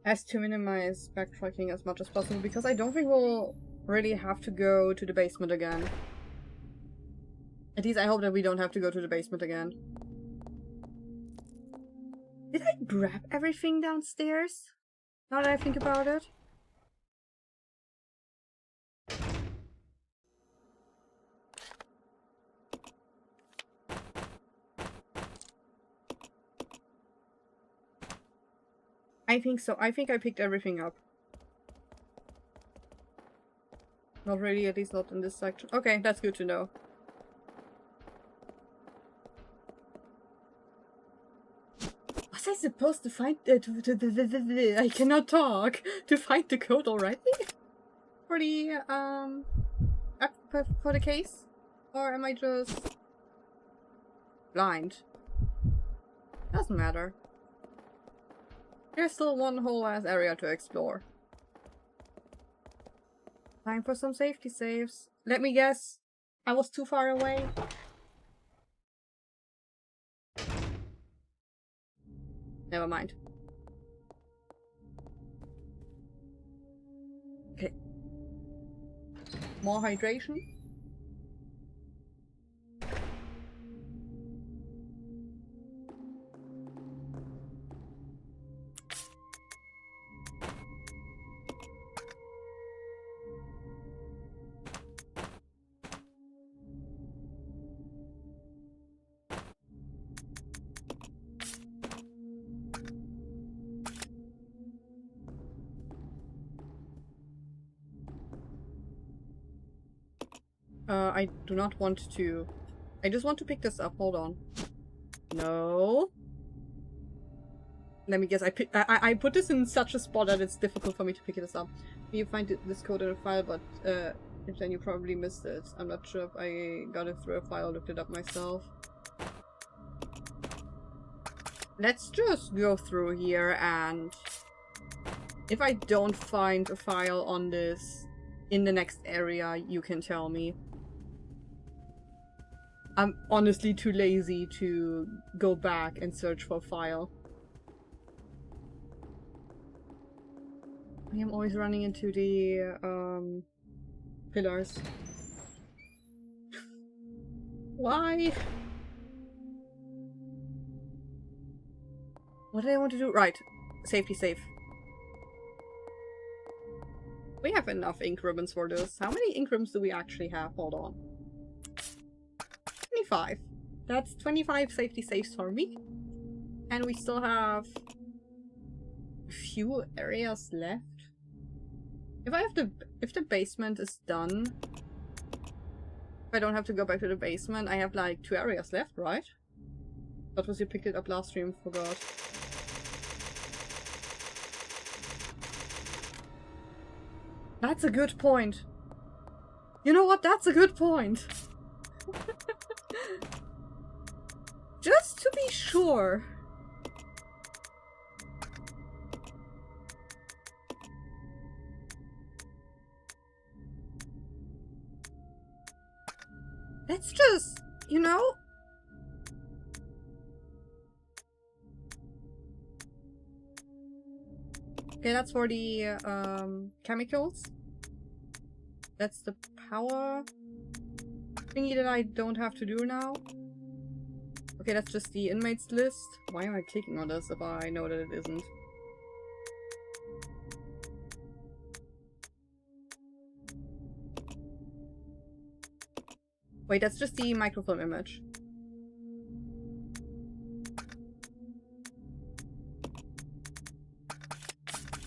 As to minimize backtracking as much as possible, because I don't think we'll really have to go to the basement again. At least I hope that we don't have to go to the basement again. Did I grab everything downstairs? Now that I think about it. I think so. I think I picked everything up. Not really, at least not in this section. Okay, that's good to know. Was I supposed to find I cannot talk to find the code already? For the for the case? Or am I just blind? Doesn't matter. There's still one whole ass area to explore. Time for some safety saves. Let me guess. I was too far away. Never mind. Okay. More hydration. I do not want to... I just want to pick this up. Hold on. No. Let me guess. I put this in such a spot that it's difficult for me to pick this up. You find this code in a file, but then you probably missed it. I'm not sure if I got it through a file or looked it up myself. Let's just go through here, and if I don't find a file on this in the next area, you can tell me. I'm honestly too lazy to go back and search for a file. I am always running into the pillars. Why? What did I want to do? Right. Safety save. We have enough ink ribbons for this. How many ink ribbons do we actually have? Hold on. 25. That's 25 safety saves for me. And we still have a few areas left. If the basement is done, if I don't have to go back to the basement, I have like 2 areas left, right? That was you picked it up last stream, forgot. That's a good point. You know what? That's a good point. Just to be sure. Let's just, you know? Okay, that's for the chemicals. That's the power thingy that I don't have to do now. Okay, that's just the inmates list. Why am I clicking on this if I know that it isn't? Wait, that's just the microfilm image.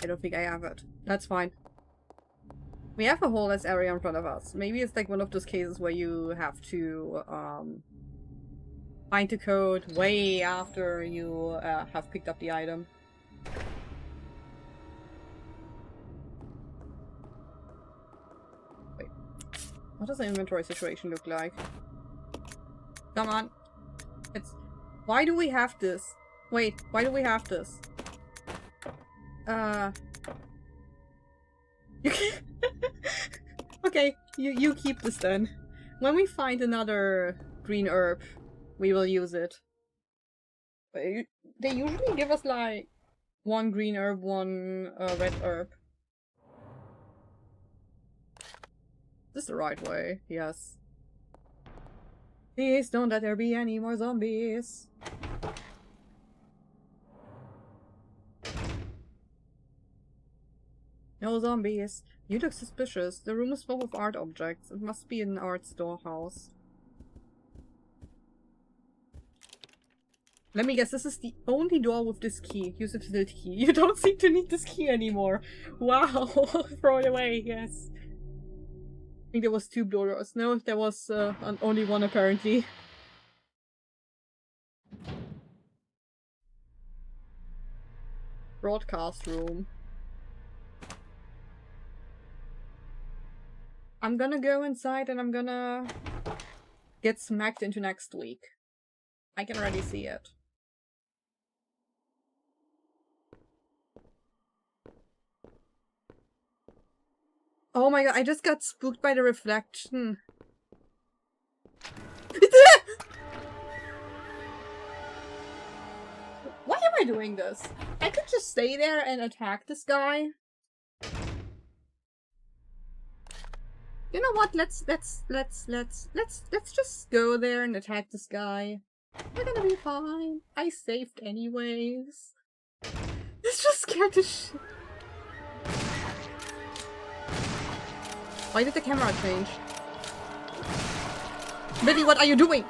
I don't think I have it. That's fine. We have a whole ass area in front of us. Maybe it's like one of those cases where you have to find the code way after you have picked up the item. Wait. What does the inventory situation look like? Come on. It's... Why do we have this? Wait, why do we have this? You can... Okay, you keep this then. When we find another green herb, we will use it. They usually give us like one green herb, one red herb. Is this the right way? Yes. Please don't let there be any more zombies. No zombies. You look suspicious. The room is full of art objects. It must be an art storehouse. Let me guess, this is the only door with this key. Use a utility key. You don't seem to need this key anymore. Wow. Throw it away, yes. I think there was 2 doors. No, there was only one apparently. Broadcast room. I'm gonna go inside and I'm gonna get smacked into next week. I can already see it. Oh my god, I just got spooked by the reflection. Why am I doing this? I could just stay there and attack this guy. You know what? Let's just go there and attack this guy. We're gonna be fine. I saved anyways. It's just scared to shit. Why did the camera change? Billy, what are you doing?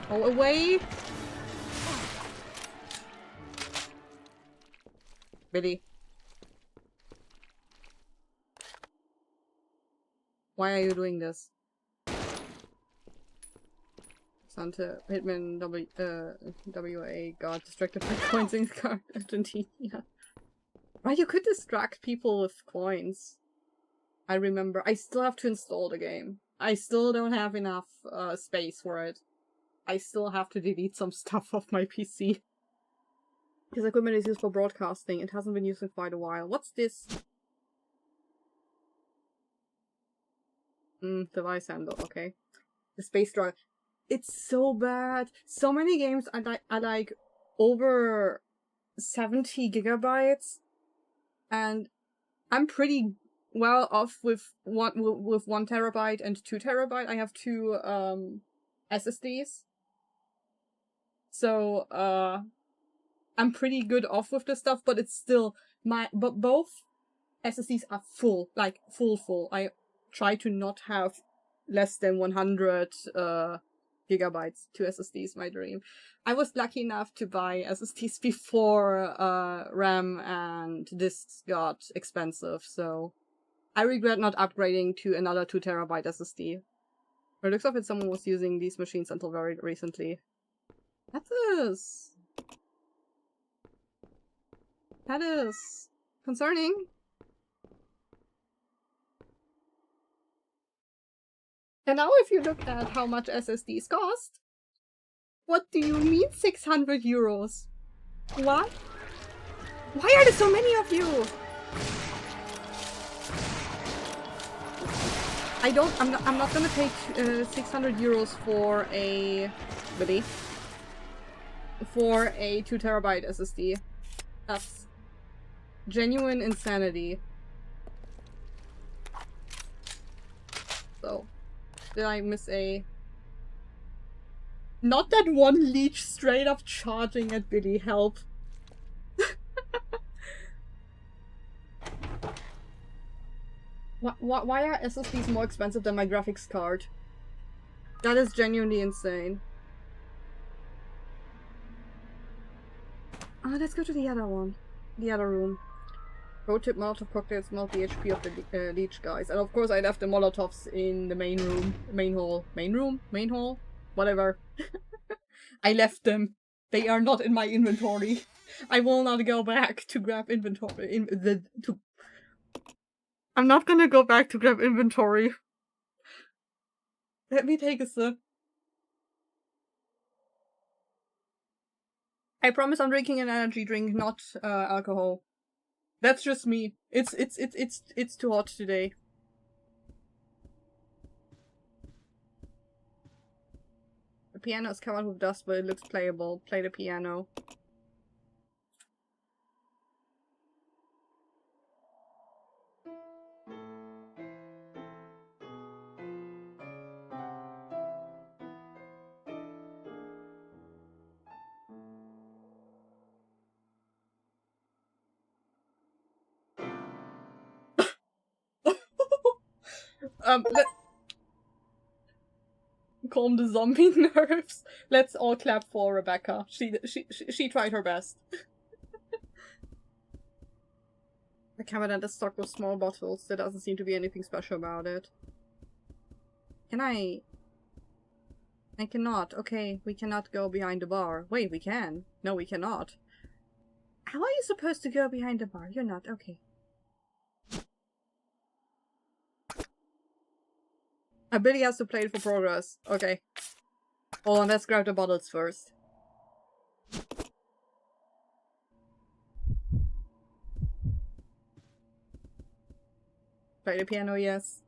Go away. Billy. Why are you doing this? Santa Hitman WA got distracted by coins in Argentina. Right, you could distract people with coins. I remember. I still have to install the game. I still don't have enough space for it. I still have to delete some stuff off my PC. This equipment is used for broadcasting. It hasn't been used in quite a while. What's this? Device handle, okay. The space drive. It's so bad. So many games are like over 70 gigabytes, and I'm pretty well off with 1 terabyte and 2 terabyte. I have 2 SSDs, so I'm pretty good off with this stuff. But it's still but both SSDs are full, like full. I try to not have less than 100 gigabytes. 2 SSDs, my dream. I was lucky enough to buy SSDs before RAM and disks got expensive, so I regret not upgrading to another 2 terabyte SSD. It looks like someone was using these machines until very recently. What's this? That is concerning. And now if you look at how much SSDs cost, what do you mean 600 euros? What? Why are there so many of you? I'm not gonna pay 600 euros for a... Really? For a 2 terabyte SSD. That's genuine insanity. So... Did I miss a... Not that one leech straight up charging at Billy, help. Why are SSDs more expensive than my graphics card? That is genuinely insane. Let's go to the other one. The other room. Pro tip: Molotov cocktails melt the HP of the leech guys. And of course I left the Molotovs in the main room. Main hall. Main room? Main hall? Whatever. I left them. They are not in my inventory. I will not go back to grab inventory. I'm not gonna go back to grab inventory. Let me take a sip. I promise I'm drinking an energy drink, not alcohol. That's just me. It's too hot today. The piano is covered with dust, but it looks playable. Play the piano. Let calm the zombie nerves. Let's all clap for Rebecca. She tried her best. The cabinet is stocked with small bottles. There doesn't seem to be anything special about it. Can I cannot. Okay, we cannot go behind the bar. Wait, we can. No, we cannot. How are you supposed to go behind the bar? You're not. Okay. Billy has to play it for progress. Okay. Hold on, let's grab the bottles first. Play the piano, yes.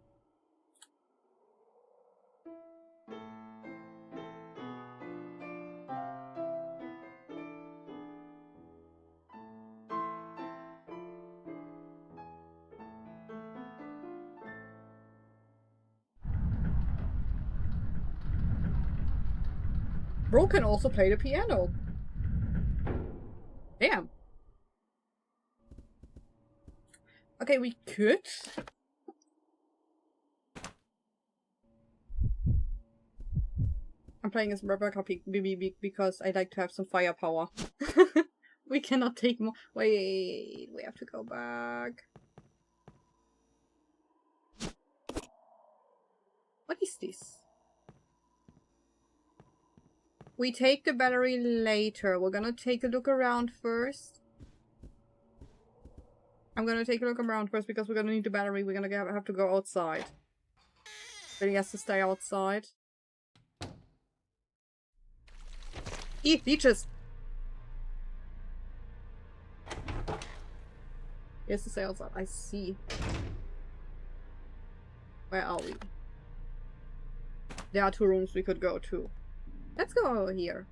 Bro can also play the piano. Damn. Okay, we could. I'm playing as Rebecca because I like to have some firepower. We cannot take more. Wait, we have to go back. What is this? We take the battery later. We're gonna take a look around first. I'm gonna take a look around first because we're gonna need the battery. We're gonna have to go outside. But he has to stay outside. Eat leeches! He has to stay outside. I see. Where are we? There are 2 rooms we could go to. Let's go over here.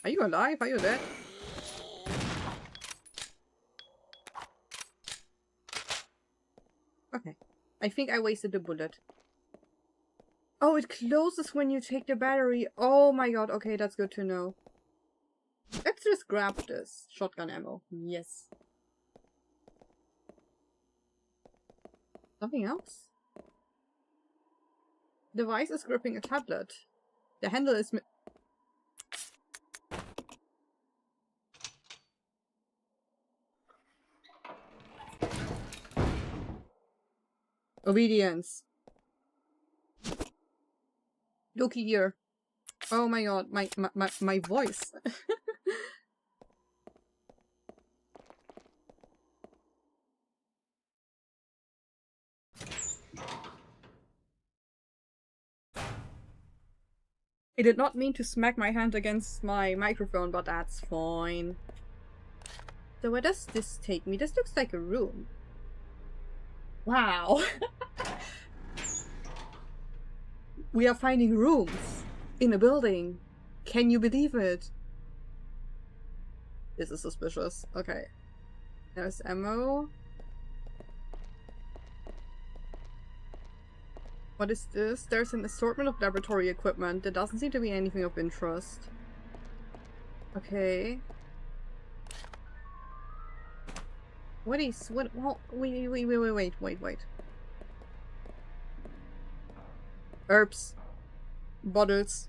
Are you alive? Are you dead? Okay. I think I wasted a bullet. Oh, it closes when you take the battery. Oh my god. Okay, that's good to know. Let's just grab this shotgun ammo. Yes. Something else? Device is gripping a tablet. The handle is obedience. Looky here. Oh my god, my voice. I did not mean to smack my hand against my microphone, but that's fine. So where does this take me? This looks like a room. Wow. We are finding rooms in a building. Can you believe it? This is suspicious. Okay. There's ammo. What is this? There's an assortment of laboratory equipment. There doesn't seem to be anything of interest. Okay. What is... what... Well, wait. Herbs. Bottles.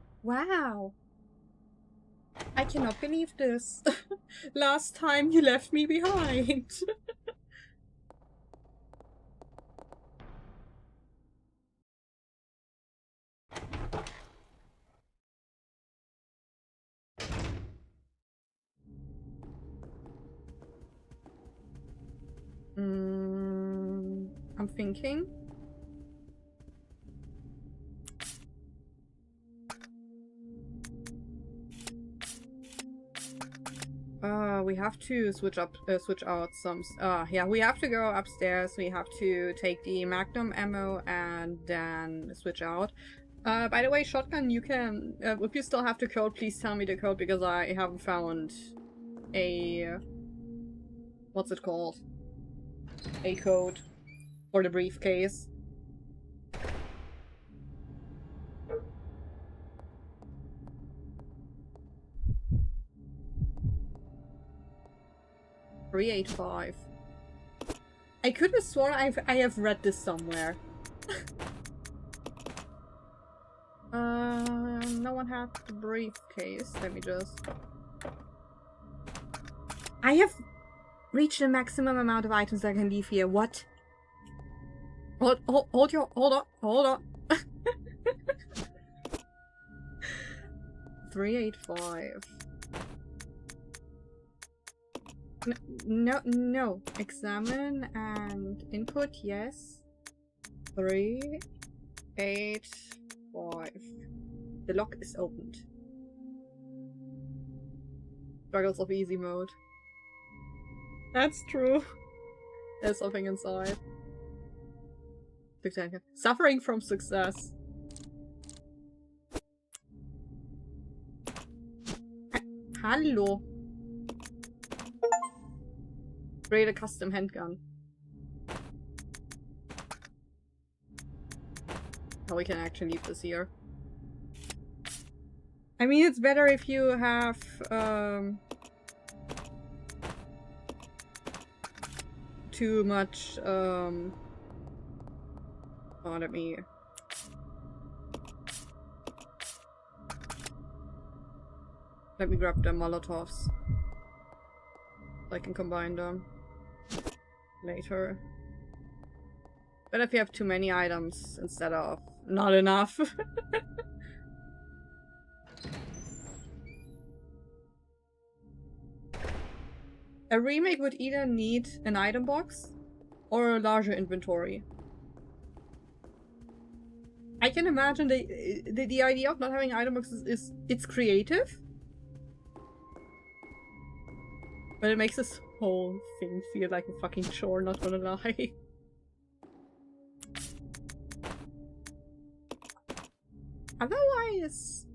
Wow. I cannot believe this. Last time you left me behind. I'm thinking. We have to switch out some. Yeah, we have to go upstairs. We have to take the Magnum ammo and then switch out. By the way, shotgun, you can. If you still have the code, please tell me the code because I haven't found a. What's it called? A code for the briefcase. $385. I could have sworn I have read this somewhere. No one had the briefcase. Let me just. I have reached the maximum amount of items I can leave here. What? Hold on. 385. No. Examine and input, yes. 385. The lock is opened. Struggles of easy mode. That's true. There's something inside. Suffering from success. Hallo. Create a custom handgun. Oh, we can actually leave this here. I mean, it's better if you have, too much, oh, let me grab the Molotovs. So I can combine them later. But if you have too many items instead of not enough. A remake would either need an item box or a larger inventory. I can imagine the idea of not having item boxes is it's creative. But it makes this whole thing feel like a fucking chore, not gonna lie. Otherwise...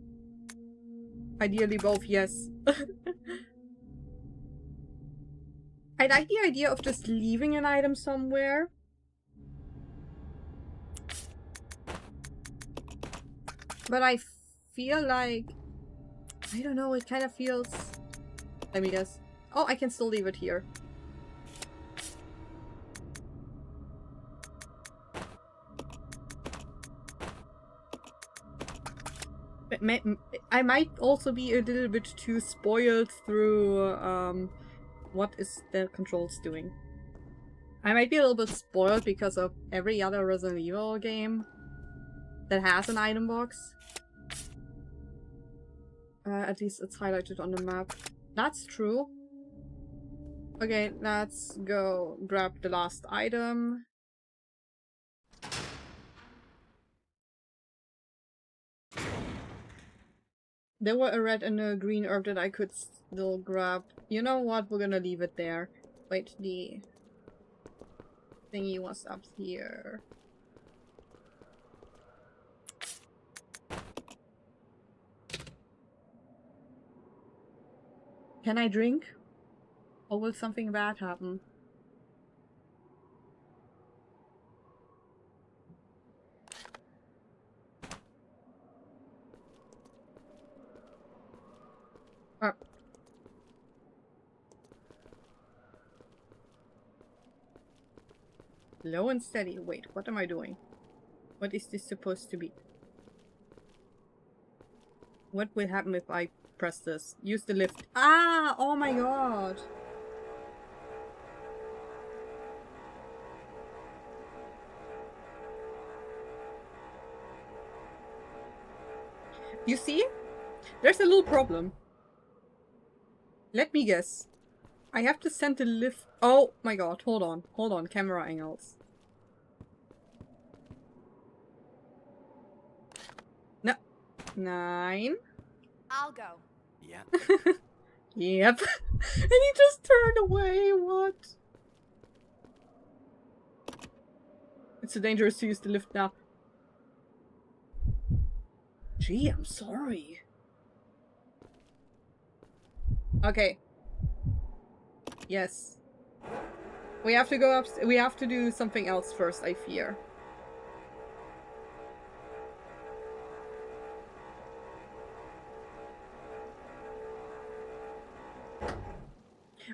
Ideally both, yes. I like the idea of just leaving an item somewhere. But I feel like... I don't know, it kind of feels... Let me guess. Oh, I can still leave it here. I might also be a little bit too spoiled through what is the controls doing. I might be a little bit spoiled because of every other Resident Evil game that has an item box. At least it's highlighted on the map. That's true. Okay, let's go grab the last item. There were a red and a green herb that I could still grab. You know what? We're gonna leave it there. Wait, the thingy was up here. Can I drink? Or will something bad happen? Low and steady. Wait, what am I doing? What am I doing? What is this supposed to be? What will happen if I press this? Use the lift. Ah! Oh my god! You see? There's a little problem. Let me guess. I have to send the lift. Oh my god, hold on. Hold on, camera angles. No. 9. I'll go. Yeah. Yep. And he just turned away. What? It's too dangerous to use the lift now. Gee, I'm sorry. Okay. Yes. We have to go up. We have to do something else first, I fear.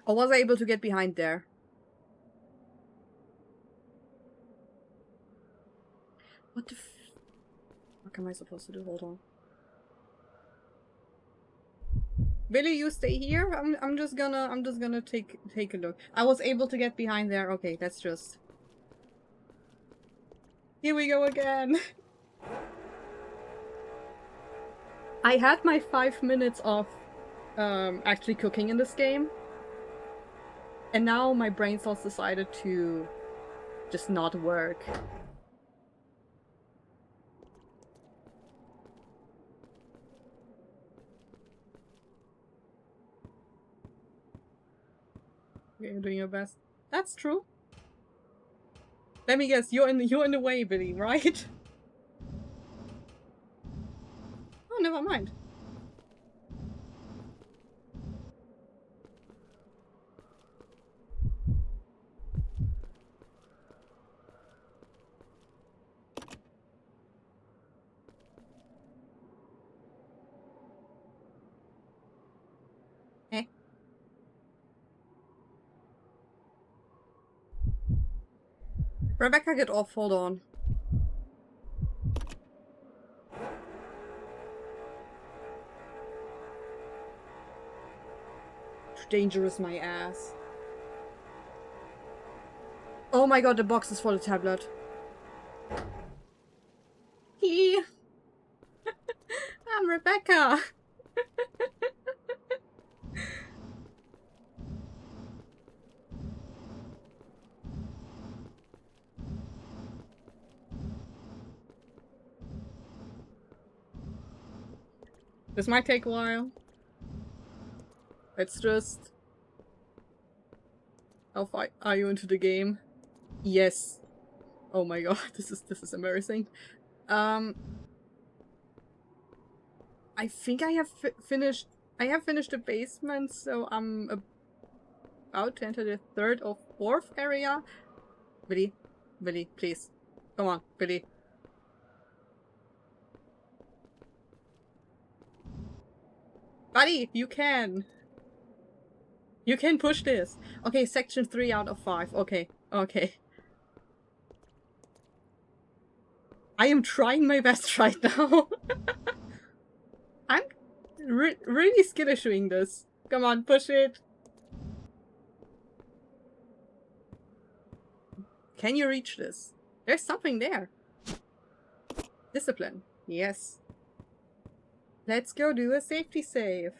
Or was I able to get behind there? What the fuck am I supposed to do? Hold on. Billy, you stay here. I'm just gonna take a look. I was able to get behind there. Okay, that's just. Here we go again. I had my 5 minutes of actually cooking in this game. And now my brain cells decided to just not work. You're doing your best. That's true. Let me guess, you're in the way, Billy, right? Oh, never mind. Eh. Rebecca, get off, hold on. Too dangerous, my ass. Oh my god, the box is for the tablet. I'm Rebecca. This might take a while. Let's just... How far are you into the game? Yes. Oh my god, this is embarrassing. I think I have finished. I have finished the basement, so I'm about to enter the 3rd or 4th area. Billy, Billy, please, come on, Billy. Buddy, you can. You can push this. Okay, section 3 out of 5. Okay, okay. I am trying my best right now. I'm really skittish doing this. Come on, push it. Can you reach this? There's something there. Discipline. Yes. Let's go do a safety save.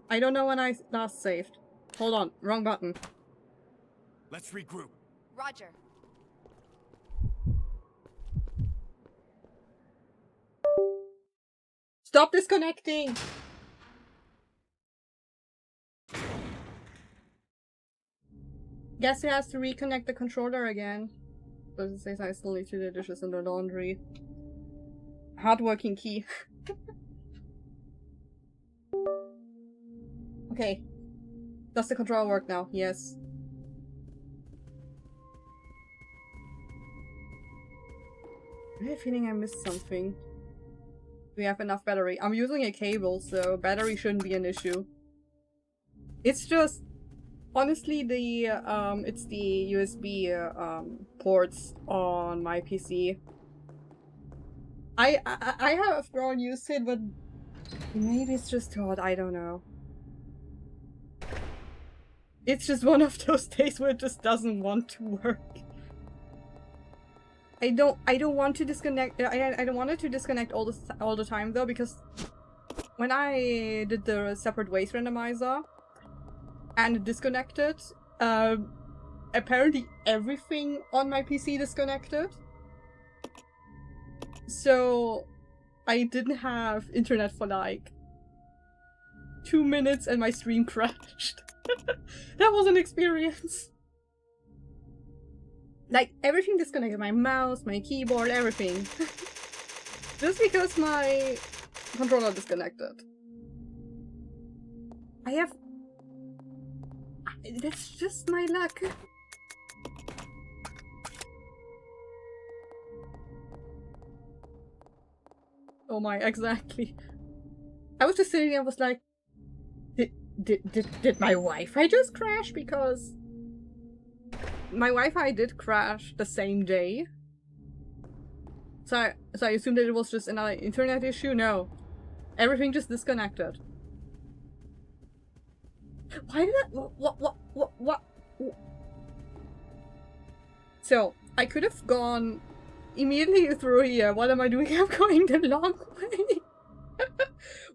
I don't know when I last saved. Hold on, wrong button. Let's regroup. Roger. Stop disconnecting! Guess it has to reconnect the controller again. But it says I still need to do the dishes in the laundry. Hardworking key. Okay. Does the controller work now? Yes. I have a feeling I missed something. We have enough battery. I'm using a cable, so battery shouldn't be an issue. It's just... Honestly, it's the USB ports on my PC. I have grown used to it, but Maybe it's just hot, I don't know. It's just one of those days where it just doesn't want to work. I don't want to disconnect. I don't want it to disconnect all the time though, because when I did the separate ways randomizer and it disconnected, apparently everything on my PC disconnected. So I didn't have internet for like 2 minutes and my stream crashed. That was an experience. Like, everything disconnected. My mouse, my keyboard, everything. Just because my controller disconnected. That's just my luck. Oh my, exactly. I was just sitting there and was like, did my Wi-Fi just crash? Because my Wi-Fi did crash the same day. So I assumed that it was just another internet issue. No. Everything just disconnected. Why did that? What? So, I could have gone immediately through here. What am I doing? I'm going the long way.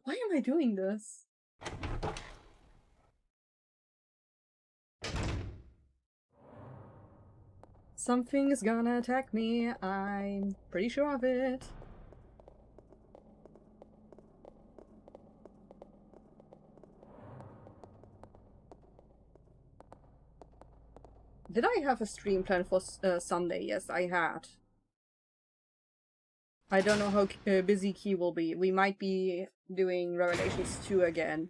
Why am I doing this? Something is gonna attack me. I'm pretty sure of it. Did I have a stream plan for Sunday? Yes, I had. I don't know how busy Key will be. We might be doing Revelations 2 again.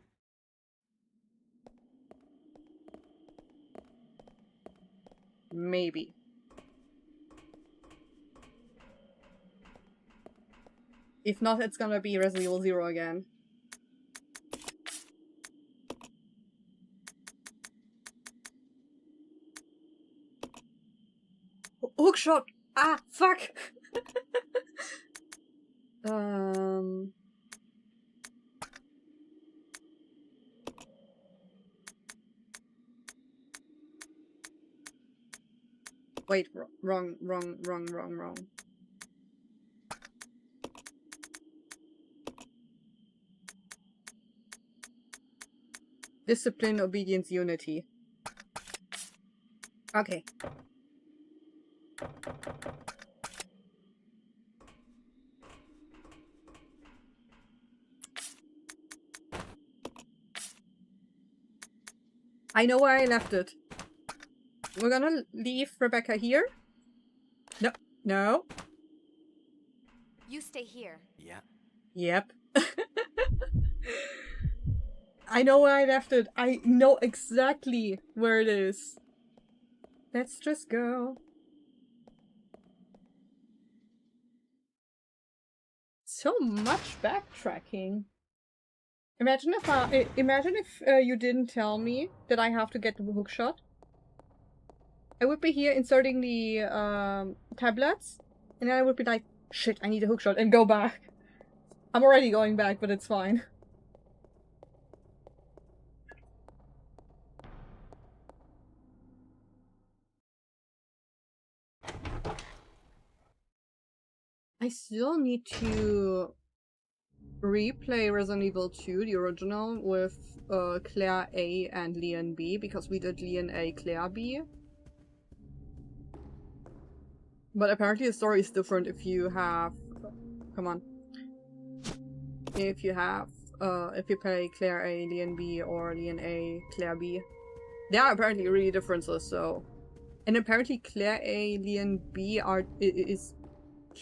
Maybe. If not, it's gonna be Resident Evil 0 again. Hookshot! Ah, fuck! Wait, wrong. Discipline, obedience, unity. Okay. I know where I left it. We're gonna leave Rebecca here. No. No. You stay here. Yeah. Yep. I know where I left it. I know exactly where it is. Let's just go. So much backtracking. Imagine if you didn't tell me that I have to get the hookshot. I would be here inserting the tablets, and then I would be like, shit, I need a hookshot, and go back. I'm already going back, but it's fine. I still need to replay Resident Evil 2, the original, with Claire A and Leon B, because we did Leon A, Claire B. But apparently the story is different if you have... Come on. If you have... if you play Claire A, Leon B, or Leon A, Claire B. There are apparently really differences, so... And apparently Claire A, Leon B is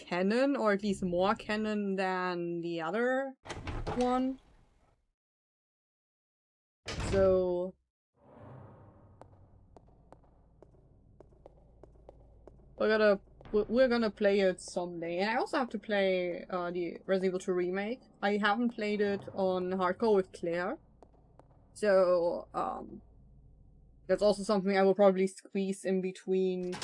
canon, or at least more canon than the other one. So... We're gonna play it someday. And I also have to play the Resident Evil 2 remake. I haven't played it on hardcore with Claire. So, that's also something I will probably squeeze in between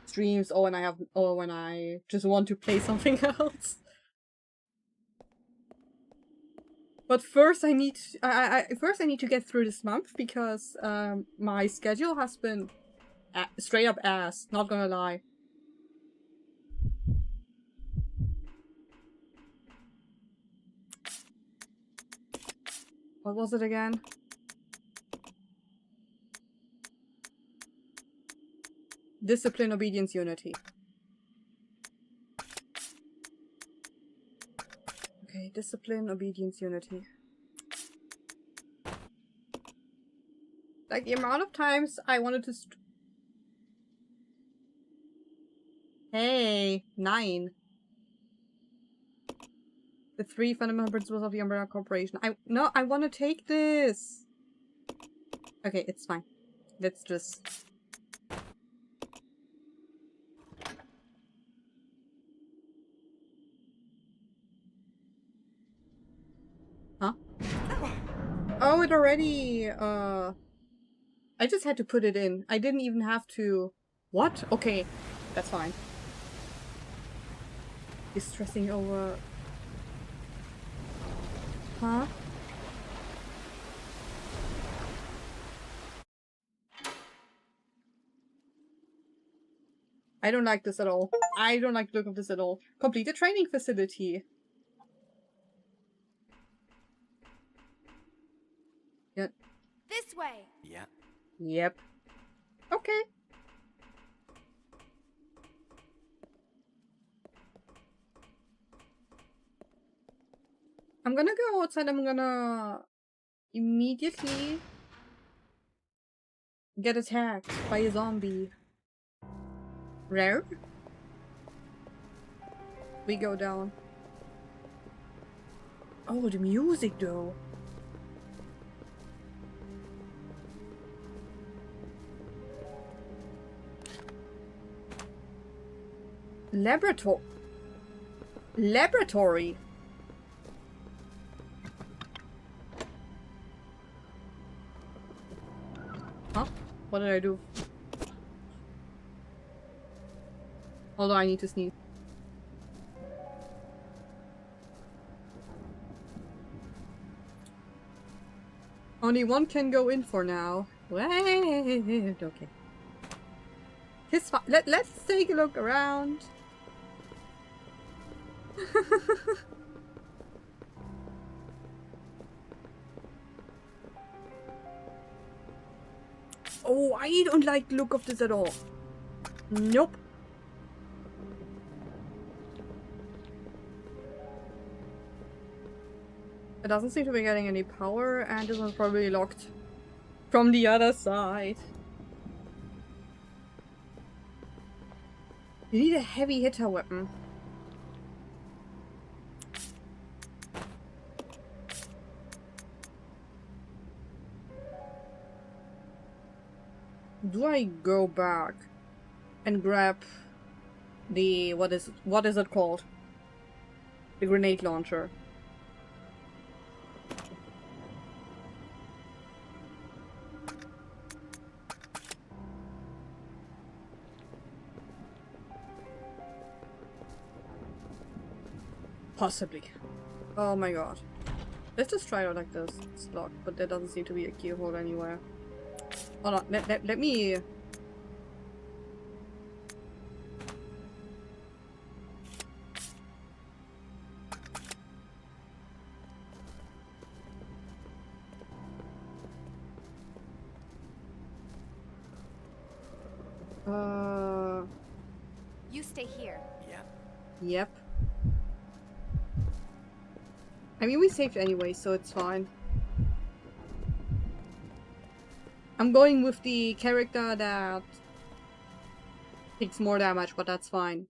streams or when I just want to play something else. But first I need first I need to get through this month because my schedule has been straight up ass, not gonna lie. What was it again? Discipline, obedience, unity. Okay, discipline, obedience, unity. Like the amount of times I wanted to Hey, 9. The 3 fundamental principles of the Umbrella Corporation. I want to take this. Okay, it's fine. Let's just... Huh? Oh, it already, I just had to put it in. I didn't even have to... What? Okay, that's fine. He's stressing over... Huh? I don't like this at all. I don't like the look of this at all. Complete a training facility. Yep. This way. Yeah. Yep. Okay. I'm gonna go outside. I'm gonna immediately get attacked by a zombie. Rare? We go down. Oh, the music though. Laboratory. Huh? What did I do? Although I need to sneeze. Only one can go in for now. Wait, okay. It's fine. Let's take a look around. Oh, I don't like the look of this at all. Nope. It doesn't seem to be getting any power, and this one's probably locked from the other side. You need a heavy hitter weapon. Do I go back and grab the what is it called? The grenade launcher. Possibly. Oh my god. Let's just try it like this. It's locked, but there doesn't seem to be a keyhole anywhere. Hold on, let me... You stay here. Yeah. Yep. I mean, we saved anyway, so it's fine. I'm going with the character that takes more damage, but that's fine.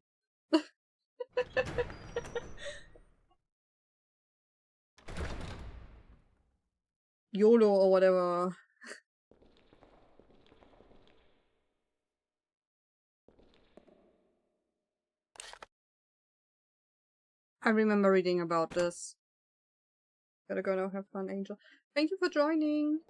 YOLO or whatever. I remember reading about this. Gotta go now, have fun, Angel. Thank you for joining.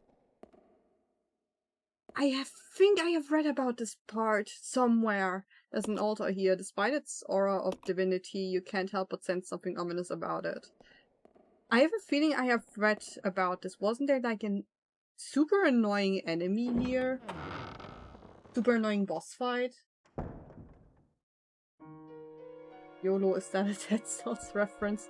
Think I have read about this part somewhere. There's an altar here. Despite its aura of divinity, you can't help but sense something ominous about it. I have a feeling I have read about this. Wasn't there like a super annoying enemy here? Super annoying boss fight? YOLO, is that a Dead Cells reference?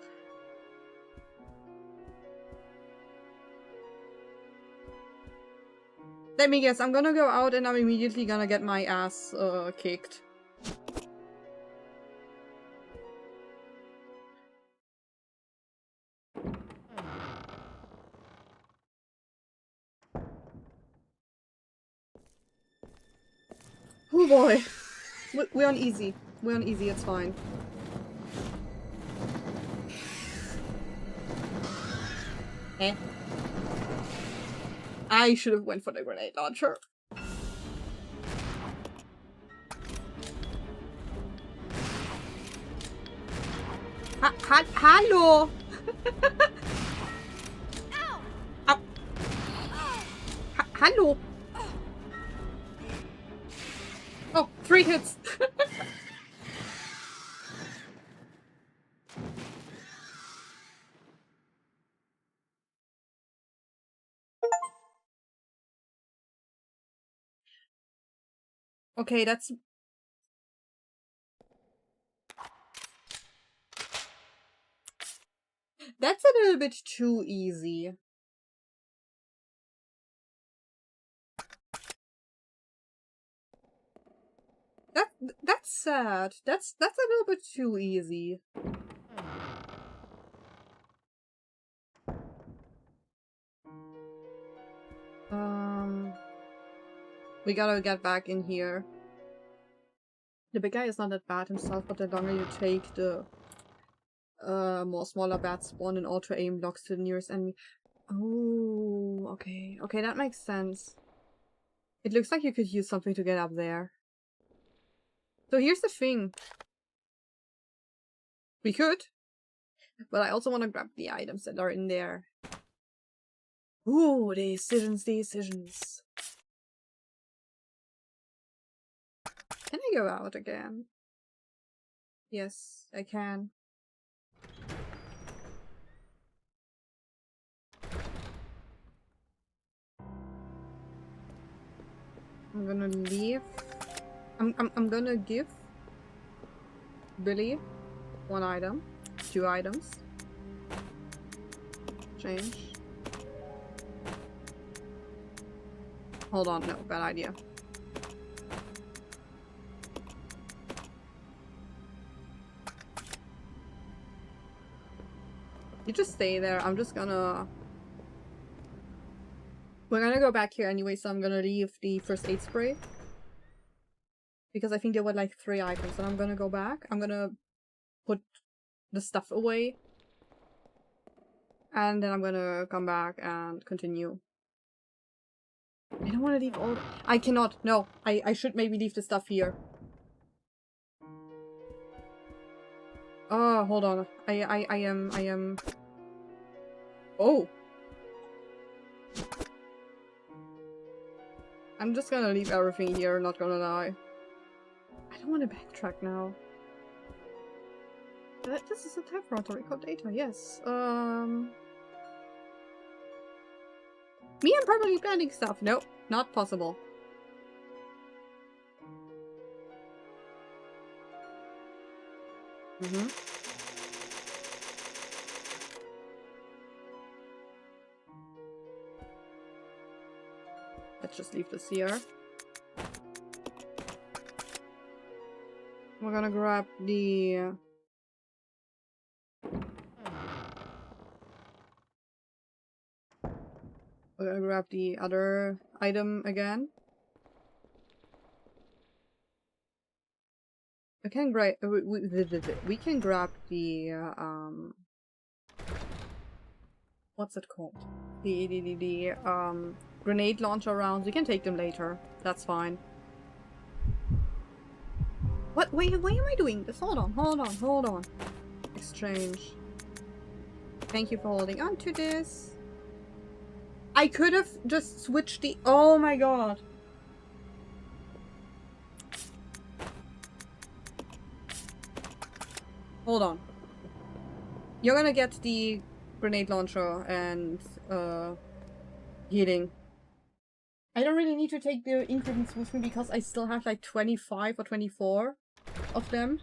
Let me guess, I'm gonna go out and I'm immediately gonna get my ass kicked. Oh boy. We're on easy. We're on easy, it's fine. Eh. I should have went for the grenade launcher. Hallo! Ow. Hallo! Oh, 3 hits! Okay, that's a little bit too easy. That's sad. That's a little bit too easy. We gotta get back in here. The big guy is not that bad himself, but the longer you take, the more smaller bats spawn and auto aim blocks to the nearest enemy. Oh, okay. Okay, that makes sense. It looks like you could use something to get up there. So here's the thing. We could. But I also want to grab the items that are in there. Ooh, decisions. Can I go out again? Yes, I can. I'm gonna leave. I'm gonna give Billy 1 item, 2 items. Change. Hold on, no, bad idea. You just stay there. I'm just gonna... We're gonna go back here anyway, so I'm gonna leave the first aid spray. Because I think there were like 3 items, and I'm gonna go back. I'm gonna put the stuff away. And then I'm gonna come back and continue. I don't want to leave all... I cannot. No. I should maybe leave the stuff here. Oh, hold on. I am... Oh! I'm just gonna leave everything here, not gonna lie. I don't want to backtrack now. This is a tab for to record data, yes. Me and probably planning stuff. Nope, not possible. Let's just leave this here. We're gonna grab the... We're gonna grab the other item again. We can grab... We can grab the... what's it called? The grenade launcher rounds. We can take them later. That's fine. What? Wait, why am I doing this? Hold on. Exchange. Thank you for holding on to this. I could have just switched the... Oh my god. Hold on. You're gonna get the grenade launcher and healing. I don't really need to take the ingredients with me because I still have like 25 or 24 of them.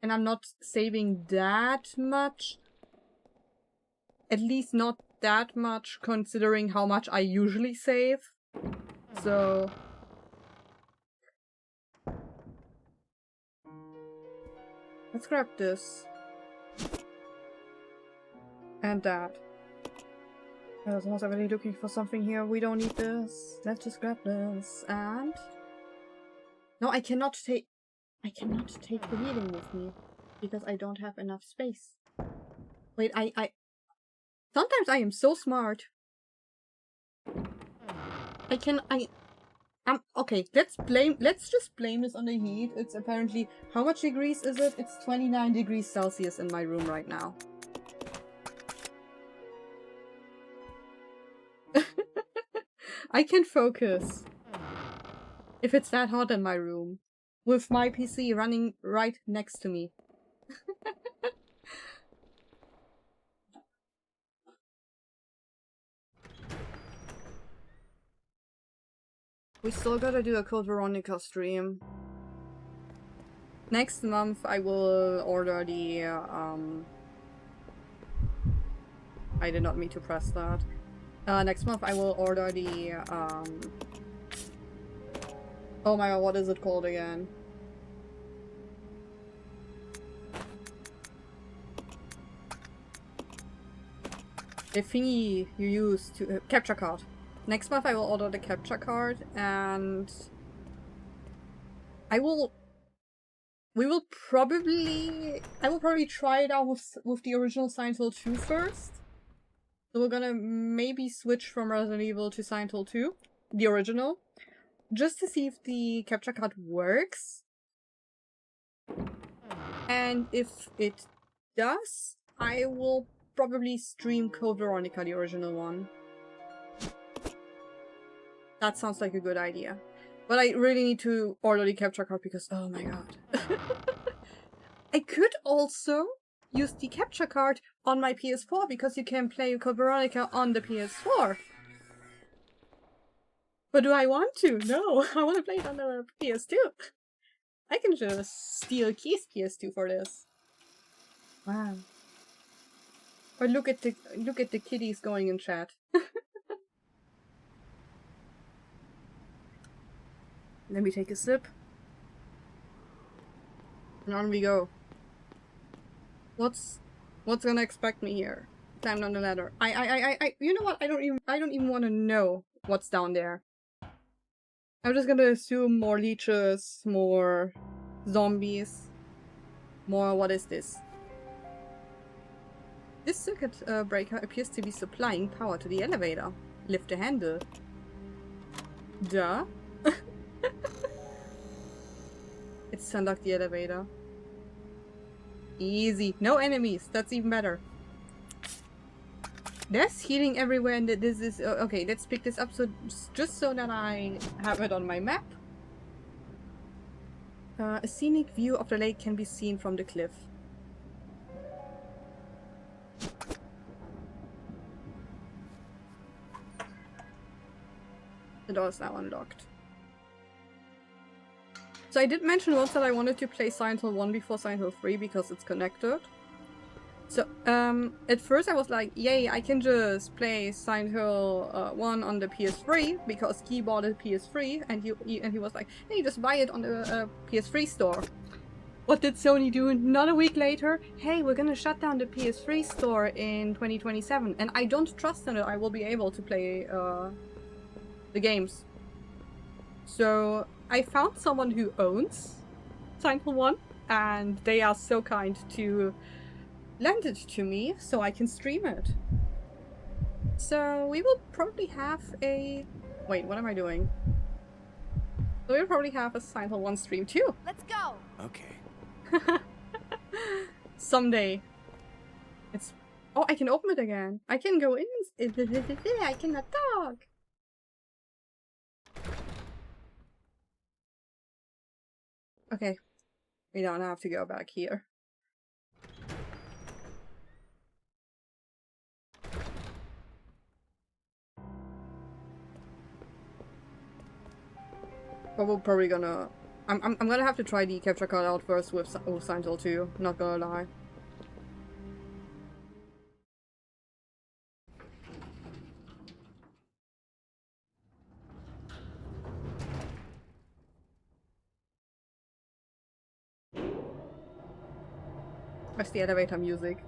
And I'm not saving that much. At least not that much considering how much I usually save. So... let's grab this. And that. I was also really looking for something here. We don't need this. Let's just grab this. And... no, I cannot take the healing with me. Because I don't have enough space. Wait, sometimes I am so smart. Okay, let's just blame this on the heat. It's apparently, how much degrees is it? It's 29 degrees Celsius in my room right now. I can focus. If it's that hot in my room. With my PC running right next to me. We still gotta do a Code Veronica stream. Next month I will order the, I did not mean to press that. Next month I will order the, oh my god, what is it called again? The thingy you use to, capture card. Next month I will order the capture card and I will probably try it out with the original Silent Hill 2 first. So we're gonna maybe switch from Resident Evil to Silent Hill 2, the original, just to see if the capture card works. And if it does, I will probably stream Code Veronica, the original one. That sounds like a good idea. But I really need to order the capture card because, oh my god. I could also use the capture card on my PS4 because you can play Code Veronica on the PS4. But do I want to? No, I want to play it on the PS2. I can just steal Key's PS2 for this. Wow. Or look at the kitties going in chat. Let me take a sip. And on we go. What's gonna expect me here? Climbed on the ladder. You know what? I don't even want to know what's down there. I'm just gonna assume more leeches, more zombies, more. What is this? This circuit breaker appears to be supplying power to the elevator. Lift the handle. Duh. It's to unlock the elevator. Easy. No enemies. That's even better. There's healing everywhere and this is... okay, let's pick this up so just so that I have it on my map. A scenic view of the lake can be seen from the cliff. The door is now unlocked. So I did mention once that I wanted to play Silent Hill 1 before Silent Hill 3 because it's connected. So, at first I was like, yay, I can just play Silent Hill 1 on the PS3 because Key bought a PS3 and he was like, hey, just buy it on the PS3 store. What did Sony do? Not a week later, hey, we're gonna shut down the PS3 store in 2027 and I don't trust that I will be able to play the games. So I found someone who owns Silent Hill 1 and they are so kind to lend it to me so I can stream it. So we will probably have a... wait, what am I doing? So we'll probably have a Silent Hill 1 stream too. Let's go! Okay. Someday. It's... oh, I can open it again. I can go in. I cannot talk. Okay. We don't have to go back here. But we're probably gonna... I'm gonna have to try the capture card out first with Untitled 2, not gonna lie. That's the elevator music.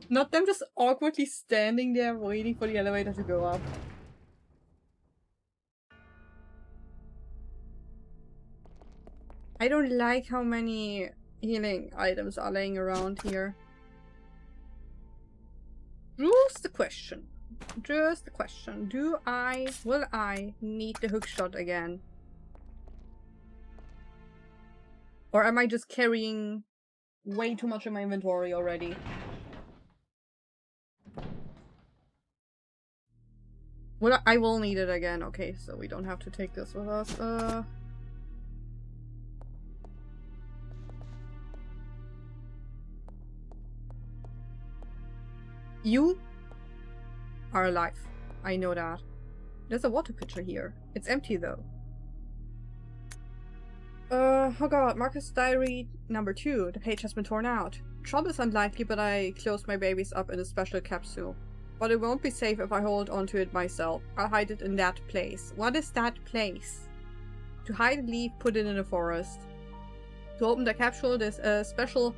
Not them just awkwardly standing there waiting for the elevator to go up. I don't like how many healing items are laying around here. Just the question. Just the question. Will I need the hook shot again? Or am I just carrying way too much in my inventory already? Well, I will need it again. Okay, so we don't have to take this with us. You are alive. I know that. There's a water pitcher here. It's empty though. Oh god, Marcus' diary number 2. The page has been torn out. Trouble is unlikely, but I closed my babies up in a special capsule. But it won't be safe if I hold onto it myself. I'll hide it in that place. What is that place? To hide and leave, put it in a forest. To open the capsule, there's a special...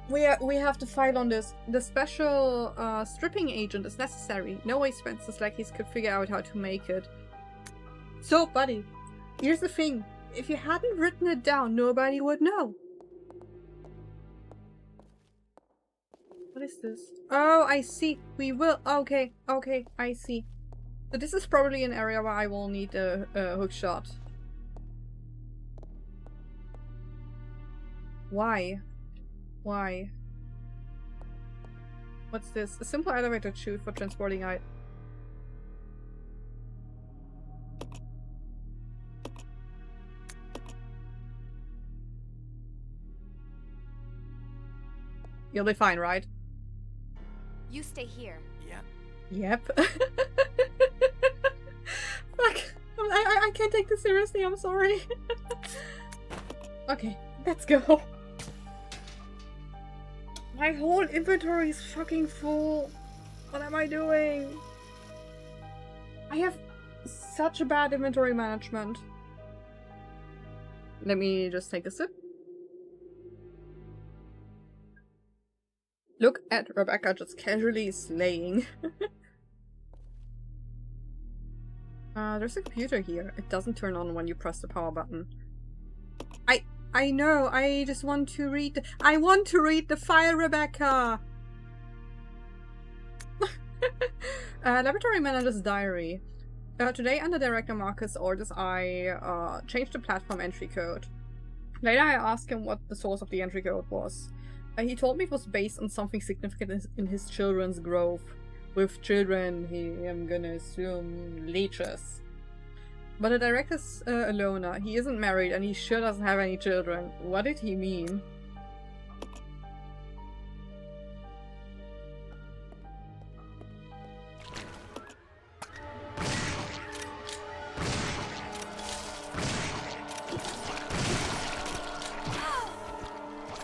We have to fight on this. The special stripping agent is necessary. No way Spencer Slackies could figure out how to make it. So, buddy, here's the thing. If you hadn't written it down, nobody would know. What is this? Oh, I see. We will. Okay, okay, I see. So this is probably an area where I will need a hook shot. Why? Why? What's this? A simple elevator chute for transporting items. You'll be fine, right? You stay here. Yep. Yep. Fuck. I can't take this seriously, I'm sorry. Okay, let's go. My whole inventory is fucking full. What am I doing? I have such a bad inventory management. Let me just take a sip. Look at Rebecca just casually slaying. There's a computer here. It doesn't turn on when you press the power button. I know, I just want to read I want to read the file, Rebecca! Laboratory manager's diary. Today, under Director Marcus' orders, I changed the platform entry code. Later, I asked him what the source of the entry code was. He told me it was based on something significant in his children's growth. With children, I'm gonna assume leeches. But the director's a loner. He isn't married and he sure doesn't have any children. What did he mean?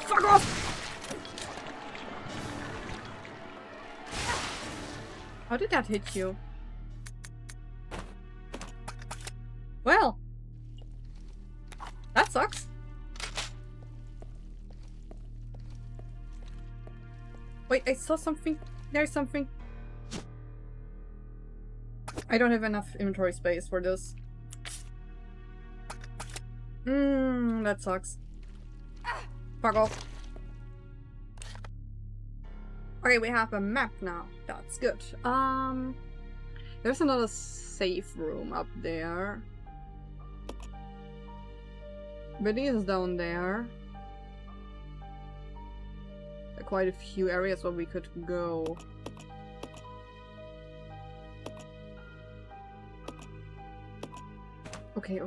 Fuck off! How did that hit you? Well, that sucks. Wait, I saw something. There's something. I don't have enough inventory space for this. That sucks. Fuck off. Okay, we have a map now. That's good. There's another safe room up there. Billy is down there. There are quite a few areas where we could go. Okay.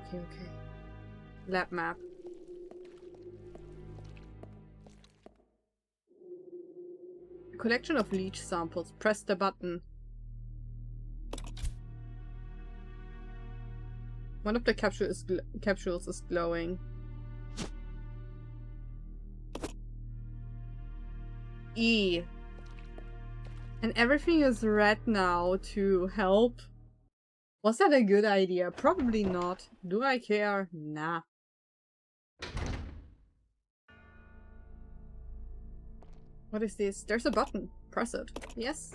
Lab map. A collection of leech samples. Press the button. One of the capsules is glowing. E. And everything is red now to help. Was that a good idea? Probably not. Do I care? Nah. What is this? There's a button. Press it. Yes.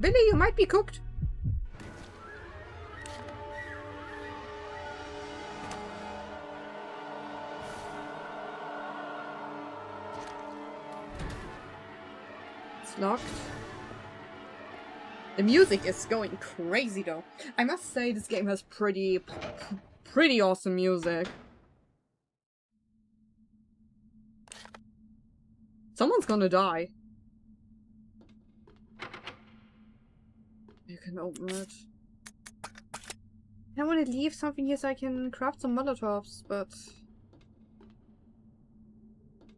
Billy, you might be cooked. It's locked. The music is going crazy though. I must say this game has pretty awesome music. Someone's gonna die. You can open it. I want to leave something here so I can craft some Molotovs, but...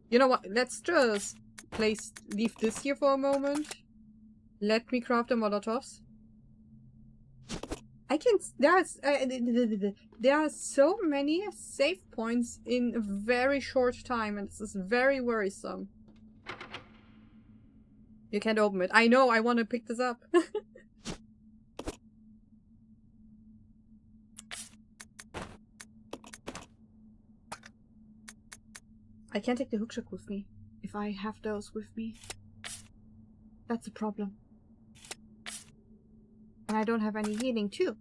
You know what? Let's just leave this here for a moment. Let me craft the Molotovs. I can... there are so many save points in a very short time, and this is very worrisome. You can't open it. I know, I want to pick this up. I can't take the hookshot with me. If I have those with me, that's a problem. And I don't have any healing too.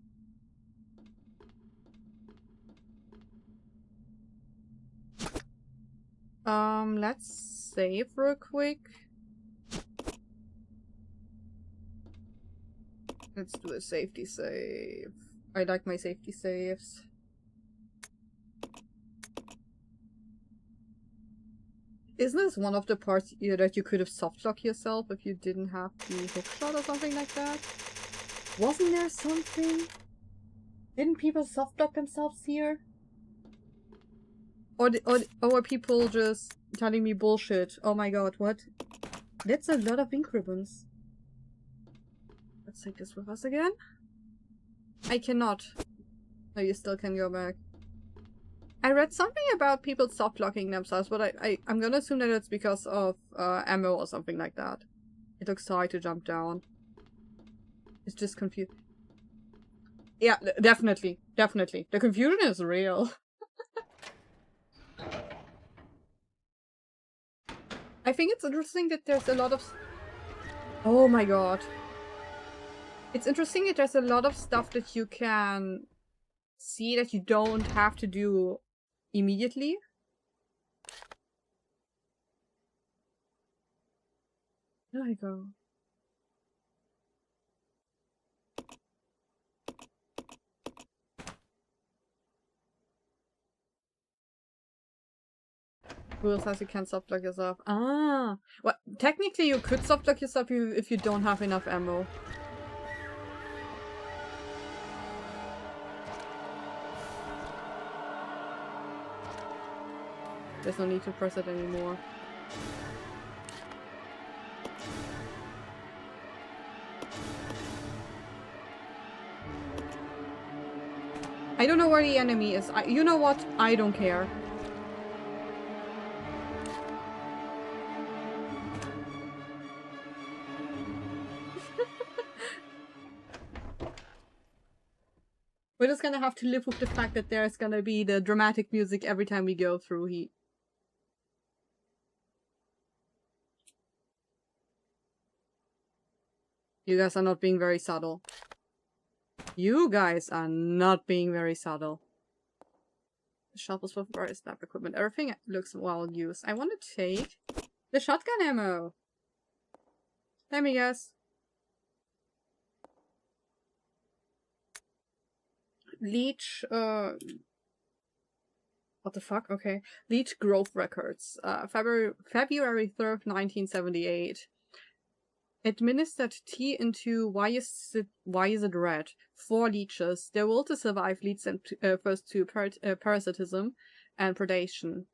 Let's save real quick. Let's do a safety save. I like my safety saves. Isn't this one of the parts that you could have softlocked yourself if you didn't have the hookshot or something like that? Wasn't there something? Didn't people softlock themselves here? Or were people just telling me bullshit? Oh my god, what? That's a lot of ink ribbons. Let's take this with us again. I cannot. No, you still can go back. I read something about people soft-locking themselves, but I'm gonna assume that it's because of ammo or something like that. It looks so hard to jump down. It's just confused. Yeah, definitely. Definitely. The confusion is real. I think it's interesting that there's a lot of... Oh my god. It's interesting that there's a lot of stuff that you can see that you don't have to do immediately. There I go. Rule says you can't softlock yourself. Ah! Well, technically you could softlock yourself if you don't have enough ammo. There's no need to press it anymore. I don't know where the enemy is. You know what? I don't care. We're just gonna have to live with the fact that there's gonna be the dramatic music every time we go through heat. You guys are not being very subtle. You guys are not being very subtle. The shovels for various lab equipment. Everything looks well used. I want to take the shotgun ammo. Let me guess. Leech, what the fuck? Okay. Leech Growth Records. February 3rd, 1978. Administered tea into why is it red? 4 leeches. Their will to survive leads them first to parasitism and predation.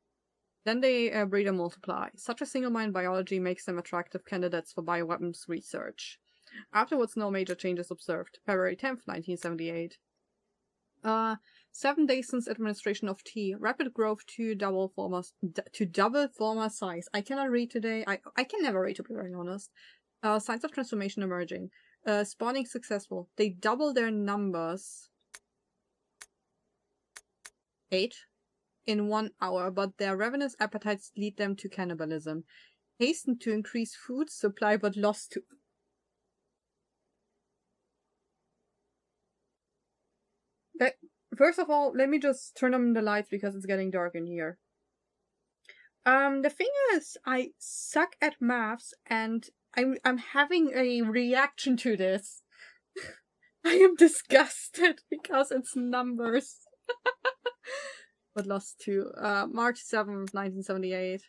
Then they breed and multiply. Such a single-minded biology makes them attractive candidates for bioweapons research. Afterwards, no major changes observed. February 10th, 1978. 7 days since administration of tea. Rapid growth to double former size. I cannot read today. I can never read, to be very honest. Signs of transformation emerging. Spawning successful. They double their numbers. 8 in 1 hour, but their ravenous appetites lead them to cannibalism. Hastened to increase food supply, but lost to... First of all, let me just turn on the lights because it's getting dark in here. The thing is, I suck at maths, and I'm having a reaction to this. I am disgusted because it's numbers. But lost to March 7th, 1978.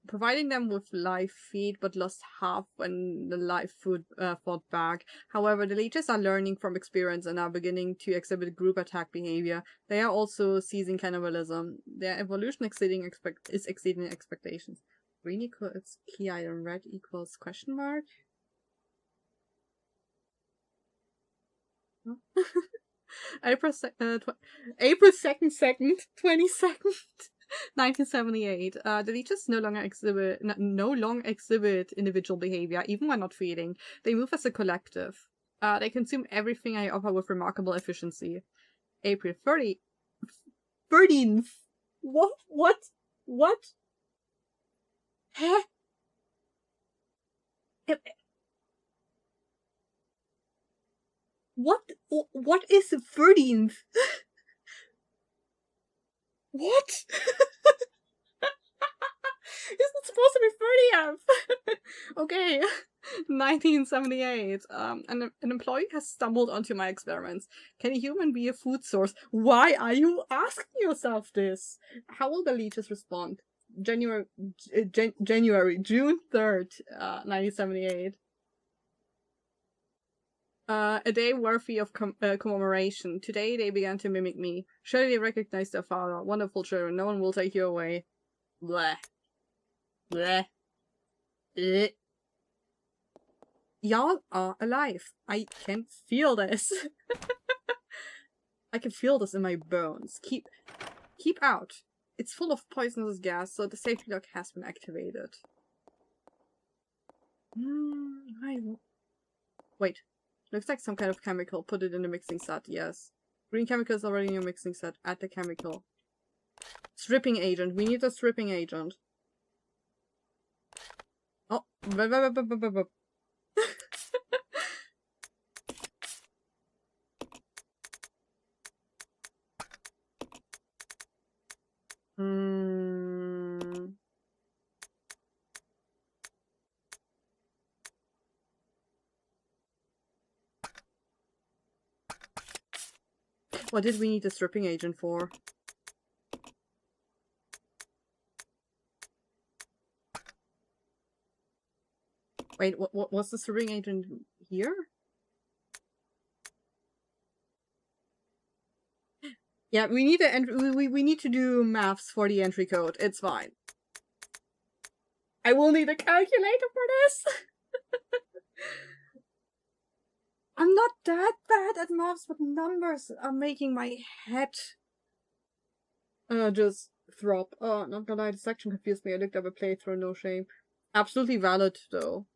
Providing them with live feed, but lost half when the live food fought back. However, the leeches are learning from experience and are beginning to exhibit group attack behavior. They are also ceasing cannibalism. Their evolution is exceeding expectations. Green equals key item, red equals question mark. Huh? April 2nd, 22nd, 1978. The leeches no longer exhibit individual behavior, even when not feeding. They move as a collective. They consume everything I offer with remarkable efficiency. April 13th. What? Huh? What is the 13th? What? Isn't supposed to be 30th? Okay. 1978. An employee has stumbled onto my experiments. Can a human be a food source? Why are you asking yourself this? How will the leeches respond? June 3rd, 1978. A day worthy of commemoration. Today they began to mimic me. Surely they recognize their father. Wonderful children. No one will take you away. Bleh. Bleh. Bleh. Y'all are alive. I can feel this. I can feel this in my bones. Keep out. It's full of poisonous gas, so the safety lock has been activated. Wait. Looks like some kind of chemical. Put it in the mixing set, yes. Green chemical is already in your mixing set. Add the chemical. Stripping agent. We need a stripping agent. Oh. What did we need a stripping agent for? Wait, what was the stripping agent here? Yeah, we need we need to do maths for the entry code. It's fine. I will need a calculator for this. I'm not that bad at maths, but numbers are making my head just throb. Oh, not gonna lie, the section confused me. I looked up a playthrough, no shame. Absolutely valid, though.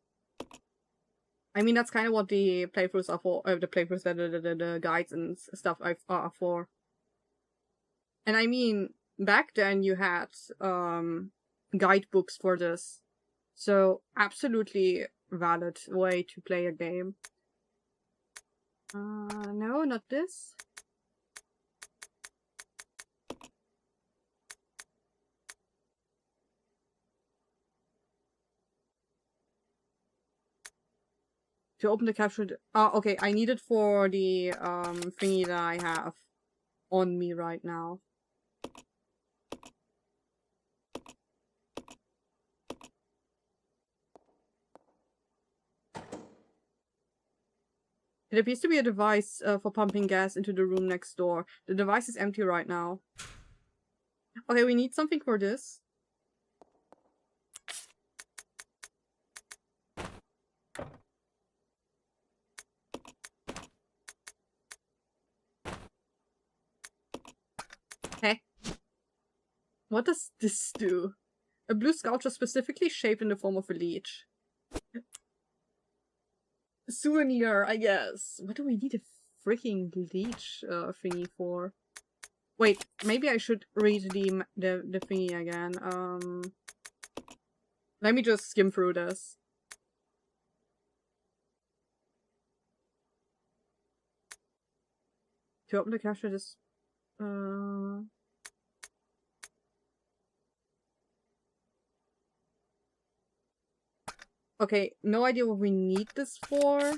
I mean, that's kind of what the playthroughs are for. The guides and stuff are for. And I mean, back then you had guidebooks for this. So, absolutely valid way to play a game. No, not this. To open the captured... okay, I need it for the thingy that I have on me right now. It appears to be a device for pumping gas into the room next door. The device is empty right now. Okay, we need something for this. Hey. What does this do? A blue sculpture specifically shaped in the form of a leech. A souvenir, I guess. What do we need a freaking leech thingy for? Wait, maybe I should read the thingy again. Let me just skim through this. To open the capture this okay, no idea what we need this for.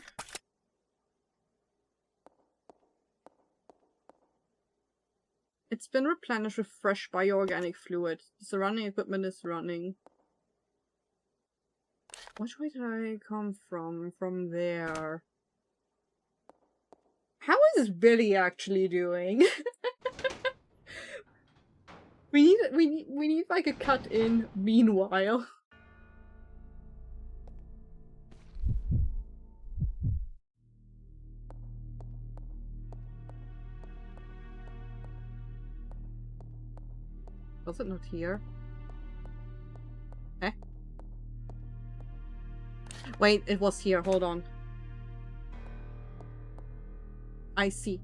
It's been replenished with fresh bioorganic fluid. The surrounding equipment is running. Which way did I come from? From there. How is Billy actually doing? we need like a cut in meanwhile. Was it not here? Eh? Wait, it was here. Hold on. I see.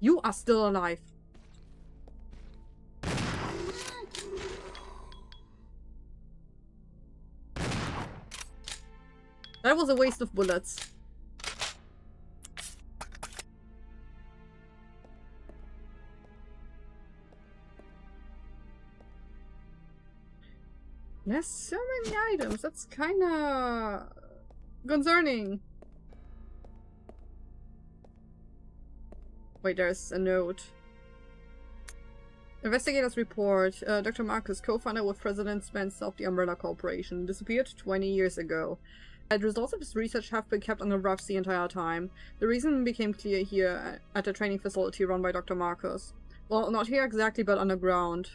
You are still alive. That was a waste of bullets. There's so many items. That's kinda concerning. Wait, there's a note. Investigators report Dr. Marcus, co-founder with President Spence of the Umbrella Corporation, disappeared 20 years ago. The results of his research have been kept under wraps the entire time. The reason became clear here at the training facility run by Dr. Marcus. Well, not here exactly, but underground,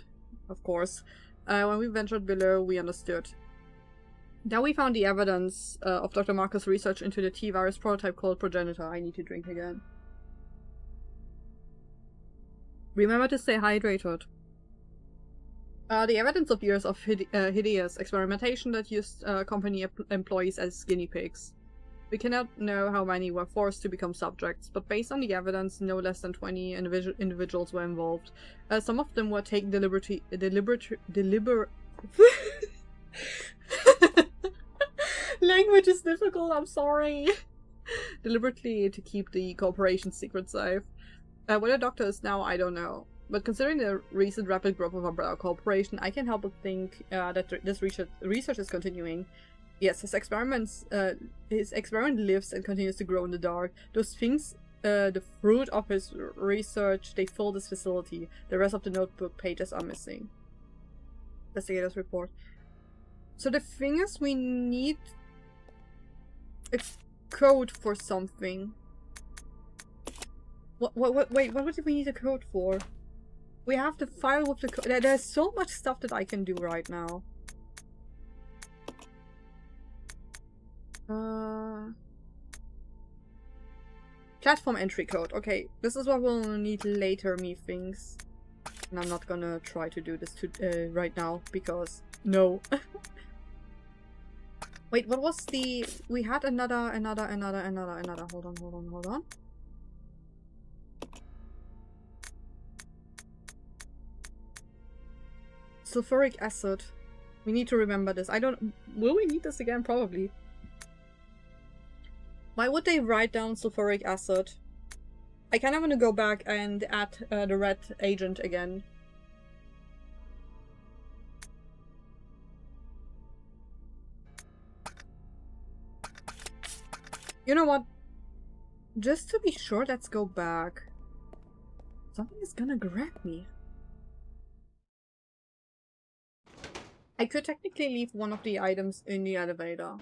of course. When we ventured below, we understood. Then we found the evidence of Dr. Marcus' research into the T-virus prototype called Progenitor. I need to drink again. Remember to stay hydrated. The evidence of years of hideous experimentation that used company employees as guinea pigs. We cannot know how many were forced to become subjects, but based on the evidence, no less than 20 individuals were involved. Some of them were taken deliberately. Language is difficult, I'm sorry. Deliberately to keep the corporation's secret safe. Where the doctor is now, I don't know. But considering the recent rapid growth of Umbrella Corporation, I can't help but think that this research is continuing. Yes, his experiment lives and continues to grow in the dark. Those things, the fruit of his research, they fill this facility. The rest of the notebook pages are missing. Investigators report. So the thing is, we need a code for something. Wait, what do we need a code for? We have the file with the code. There's so much stuff that I can do right now. Platform entry code. Okay, this is what we'll need later, methinks. And I'm not gonna try to do this right now, because no. Wait, what was the... We had another... Hold on. Sulfuric acid. We need to remember this. I don't... Will we need this again? Probably. Why would they write down sulfuric acid? I kind of want to go back and add the red agent again. You know what? Just to be sure, let's go back. Something is gonna grab me. I could technically leave one of the items in the elevator.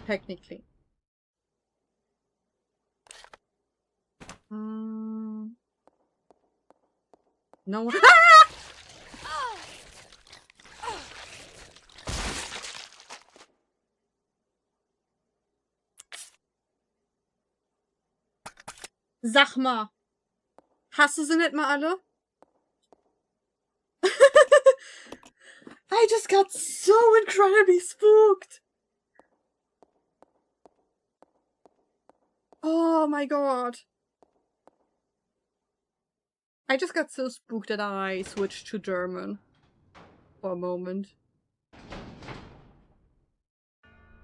Technically. No. Sag mal. Hast du sie nicht mal alle? I just got so incredibly spooked. Oh my god. I just got so spooked that I switched to German for a moment.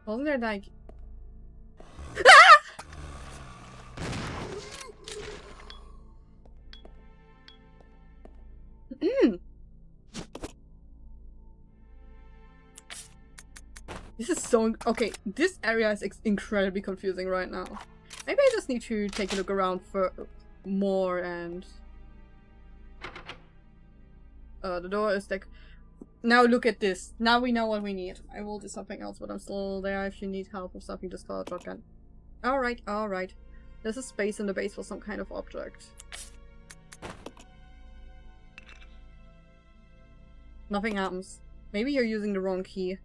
Wasn't there like... This is so... Okay, this area is incredibly confusing right now. Maybe I just need to take a look around for more and... the door is like... Now look at this. Now we know what we need. I will do something else, but I'm still there if you need help with something. Just call a shotgun. Alright, alright. There's a space in the base for some kind of object. Nothing happens. Maybe you're using the wrong key.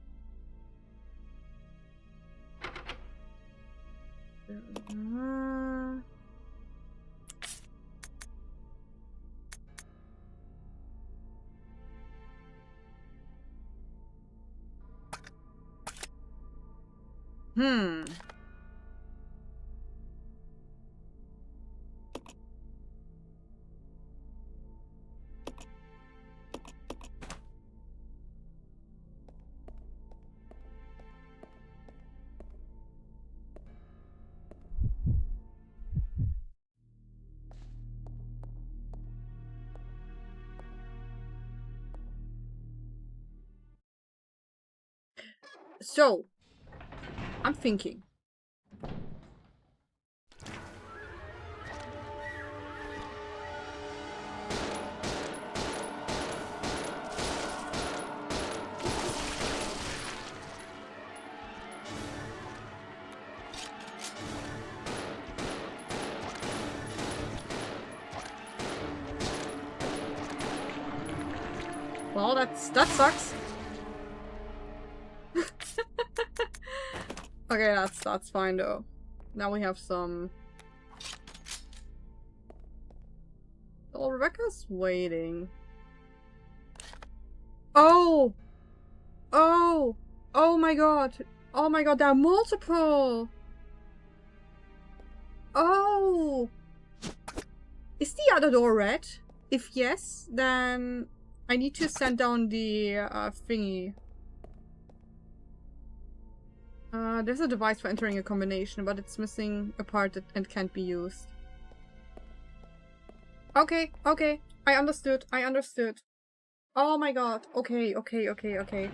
So, I'm thinking. Well, that sucks. Okay, that's fine though. Now we have some... Oh, Rebecca's waiting. Oh! Oh! Oh my god! Oh my god, there are multiple! Oh! Is the other door red? If yes, then I need to send down the thingy. There's a device for entering a combination, but it's missing a part and can't be used. Okay, okay. I understood. I understood. Oh my god. Okay, okay, okay, okay.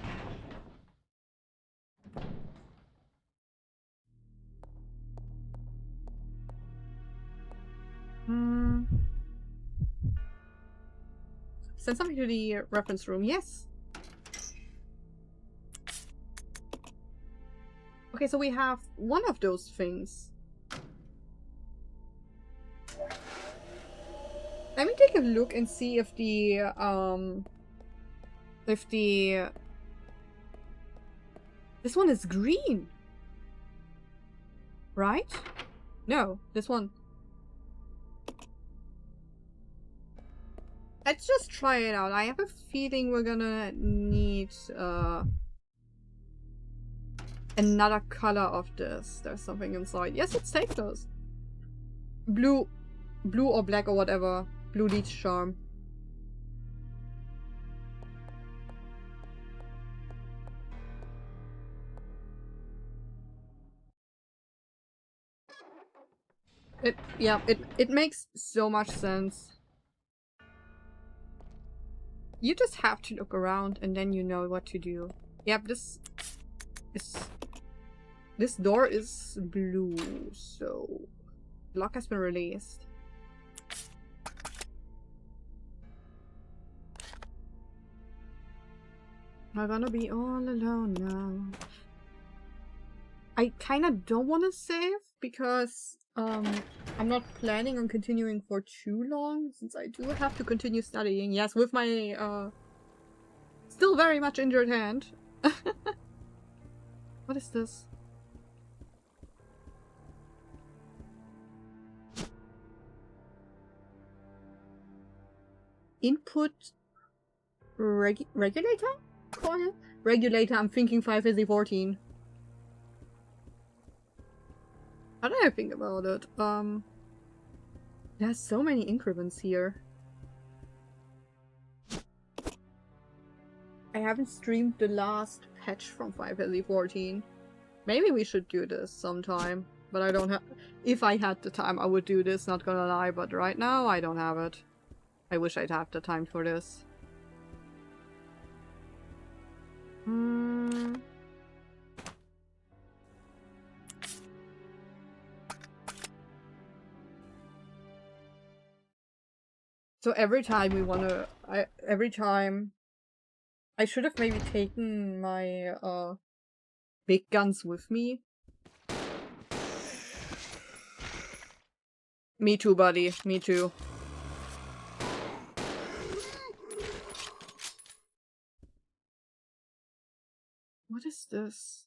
Send something to the reference room. Yes. Okay, so we have one of those things. Let me take a look and see if the this one is green. Right? No, this one. Let's just try it out. I have a feeling we're gonna need another color of this. There's something inside. Yes, let's take those. Blue or black or whatever. Blue leads charm. It makes so much sense. You just have to look around and then you know what to do. Yep, this door is blue, so lock has been released. I'm gonna be all alone now. I kinda don't wanna save because I'm not planning on continuing for too long since I do have to continue studying. Yes, with my still very much injured hand. What is this? Input regulator? Coil? Regulator, I'm thinking 5AC14. How did I think about it? There's so many increments here. I haven't streamed the last patch from 5AC14. Maybe we should do this sometime, but I don't have. If I had the time, I would do this, not gonna lie, but right now I don't have it. I wish I'd have the time for this. So every time we wanna, every time I should have maybe taken my big guns with me. Me too, buddy. Me too. What is this?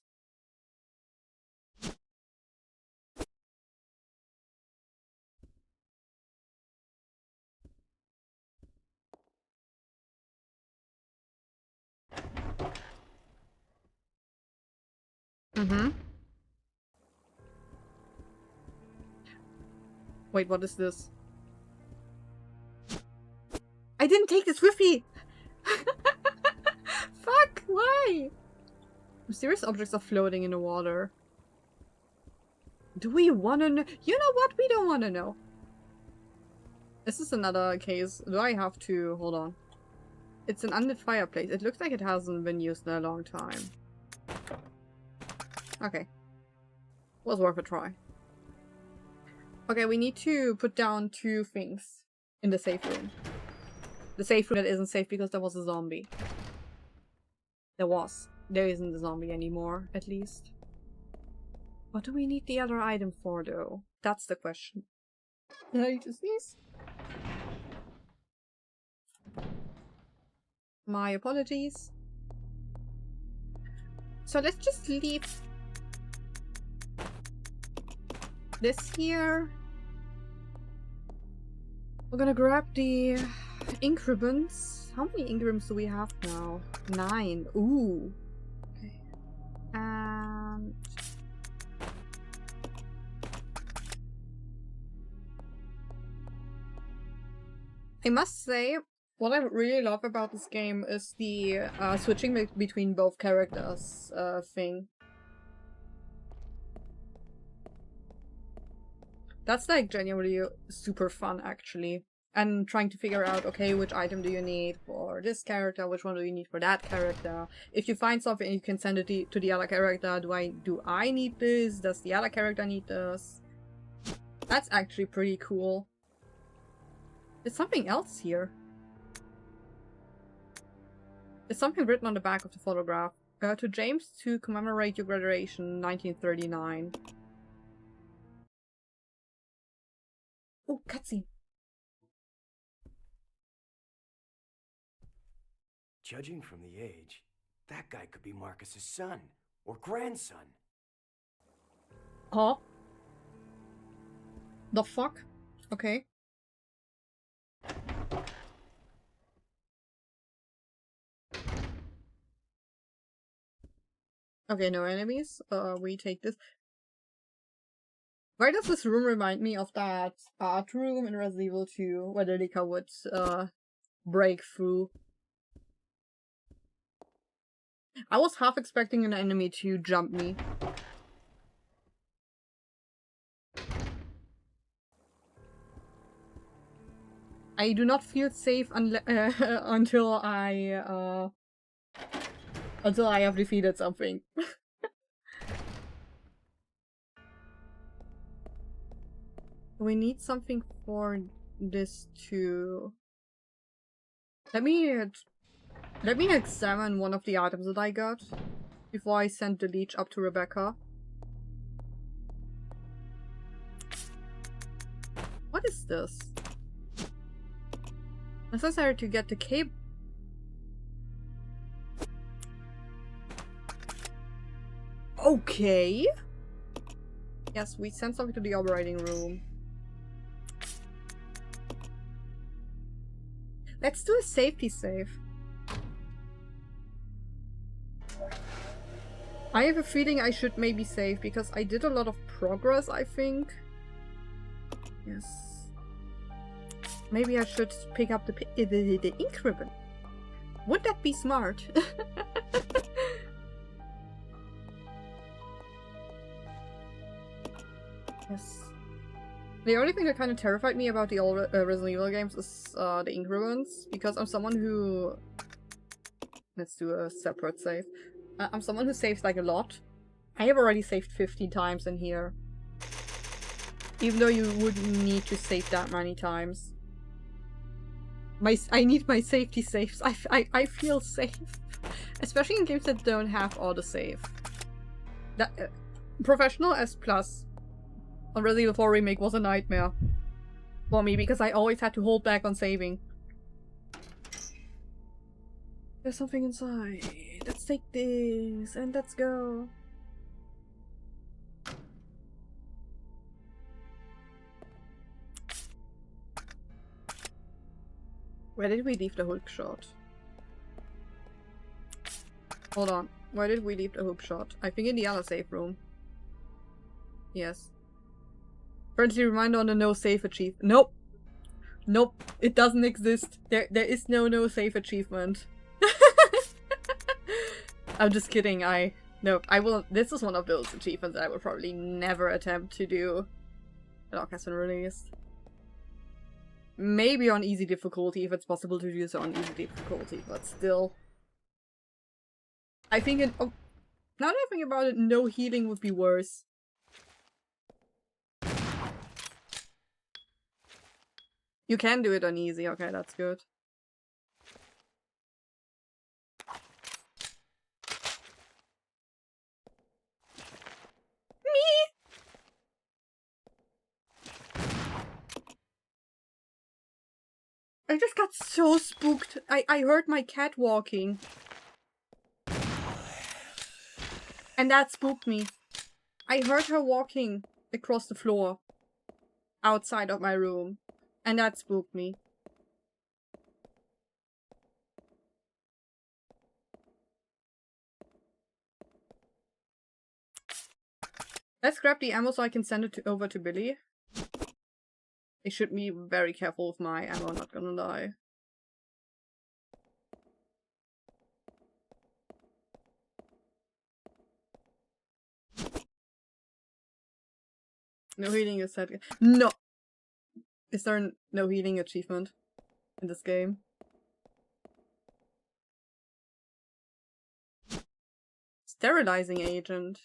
Wait, what is this? I didn't take this with me! Fuck, why? Mysterious objects are floating in the water. Do we wanna know? You know what? We don't wanna know. This is another case. Do I have to? Hold on. It's an unlit fireplace. It looks like it hasn't been used in a long time. Okay. Was worth a try. Okay, we need to put down 2 things in the safe room. The safe room that isn't safe because there was a zombie. There was. There isn't a zombie anymore, at least. What do we need the other item for, though? That's the question. Did I just sneeze? My apologies. So let's just leave this here. We're gonna grab the increments. How many increments do we have now? 9. Ooh. Okay. And I must say, what I really love about this game is the switching between both characters thing. That's like genuinely super fun, actually. And trying to figure out, okay, which item do you need for this character, which one do you need for that character. If you find something, you can send it to the other character. Do I need this? Does the other character need this? That's actually pretty cool. There's something else here. There's something written on the back of the photograph. To James to commemorate your graduation, 1939. Oh, cutscene. Judging from the age, that guy could be Marcus's son or grandson. Huh? The fuck? Okay. Okay, no enemies. We take this. Why does this room remind me of that art room in Resident Evil 2 where the Lika would break through? I was half expecting an enemy to jump me. I do not feel safe until I have defeated something. We need something for this to... Let me Let me examine one of the items that I got before I send the leech up to Rebecca. What is this? Necessary to get the cable. Okay. Yes, we sent something to the operating room. Let's do a safety save. I have a feeling I should maybe save because I did a lot of progress, I think. Yes. Maybe I should pick up the ink ribbon. Would that be smart? Yes. The only thing that kind of terrified me about the old Resident Evil games is the ink ribbons, because I'm someone who... Let's do a separate save. I'm someone who saves like a lot. I have already saved 50 times in here. Even though you wouldn't need to save that many times. I need my safety saves. I feel safe. Especially in games that don't have autosave. That, Professional S+ on Resident Evil 4 Remake was a nightmare for me because I always had to hold back on saving. There's something inside. Let's take this and let's go. Where did we leave the hook shot? Hold on. Where did we leave the hook shot? I think in the other safe room. Yes. Friendly reminder on the no save achievement. Nope. Nope. It doesn't exist. There is no save achievement. I'm just kidding. No, I will. This is one of those achievements that I will probably never attempt to do. The lock has been released. Maybe on easy difficulty if it's possible to do so on easy difficulty, but still. I think now that I think about it, no healing would be worse. You can do it on easy, okay, that's good. I just got so spooked. I heard my cat walking. And that spooked me. I heard her walking across the floor. Outside of my room. And that spooked me. Let's grab the ammo so I can send it over to Billy. I should be very careful with my ammo, not gonna lie. No healing is set. No! Is there a no healing achievement in this game? Sterilizing agent.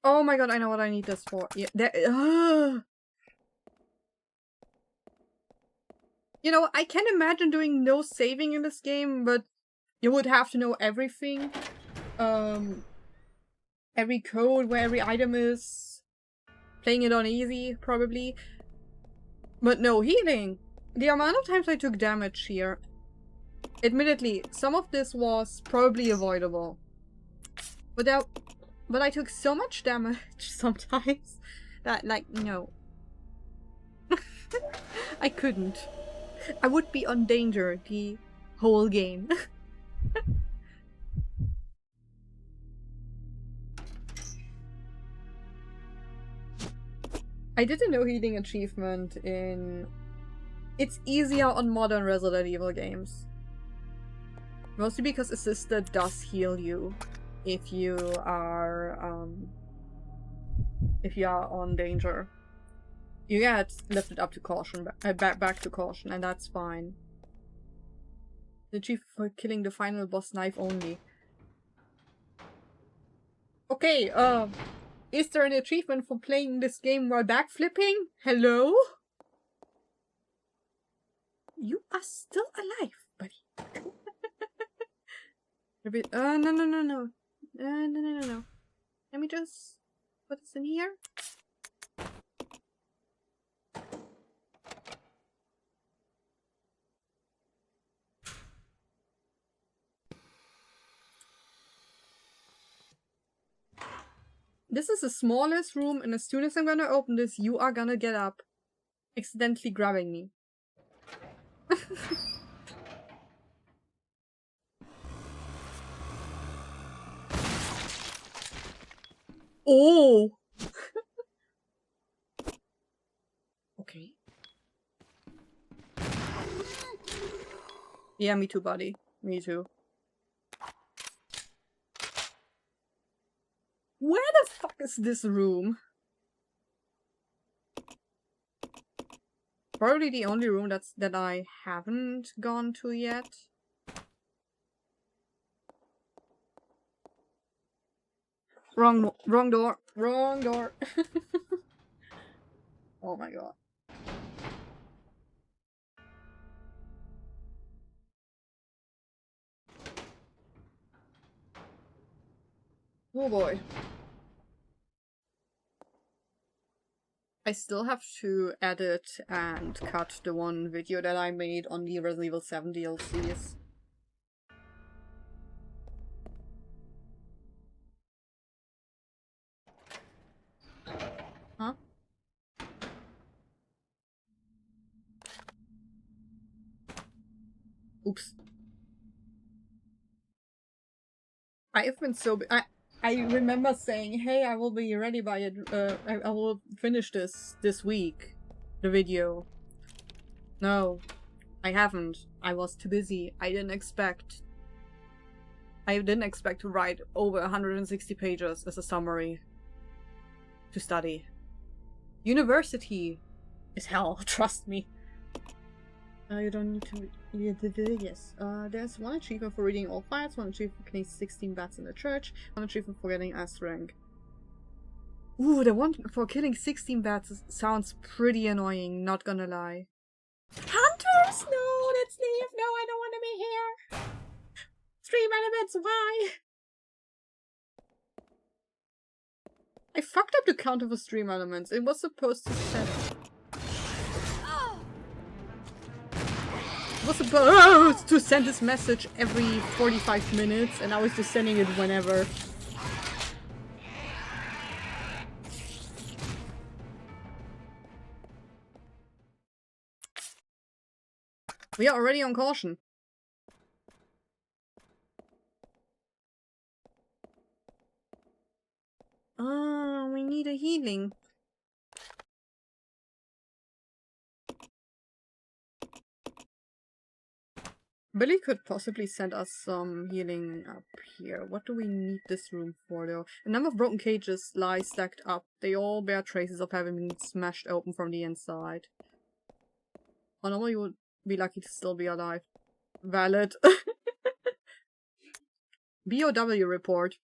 Oh my god, I know what I need this for. Yeah, You know, I can imagine doing no saving in this game, but you would have to know everything. Every code, where every item is. Playing it on easy, probably. But no healing. The amount of times I took damage here. Admittedly, some of this was probably avoidable. But I took so much damage sometimes that, like, no. I couldn't. I would be on danger the whole game. I did a no healing achievement in... It's easier on modern Resident Evil games. Mostly because Assisted does heal you if you are on danger. You get lifted up to caution, back to caution, and that's fine. The chief for killing the final boss knife only. Okay, is there an achievement for playing this game while backflipping? Hello? You are still alive, buddy. No, no, no, no. No, no, no, no, no. Let me just put this in here. This is the smallest room, and as soon as I'm gonna open this, you are gonna get up, accidentally grabbing me. Oh! Okay. Yeah, me too, buddy. Me too. Where the fuck is this room? Probably the only room that I haven't gone to yet. Wrong door. Wrong door. Oh my god. Oh boy. I still have to edit and cut the one video that I made on the Resident Evil 7 DLCs. Huh? Oops. I have been so I remember saying, hey, I will be ready by it, I will finish this week, the video. No, I haven't. I was too busy. I didn't expect to write over 160 pages as a summary to study. University is hell, trust me. You don't need to yes. There's one achievement for reading all files, one achievement for killing 16 bats in the church, one achievement for getting S rank. Ooh, the one for killing 16 bats sounds pretty annoying, not gonna lie. Hunters! No, let's leave! No, I don't want to be here! Stream elements, why? I fucked up the count of the stream elements. It was supposed to set... was supposed to send this message every 45 minutes, and I was just sending it whenever. We are already on caution. Oh, we need a healing. Billy could possibly send us some healing up here. What do we need this room for, though? A number of broken cages lie stacked up. They all bear traces of having been smashed open from the inside. Oh, normally you would be lucky to still be alive. Valid. BOW report.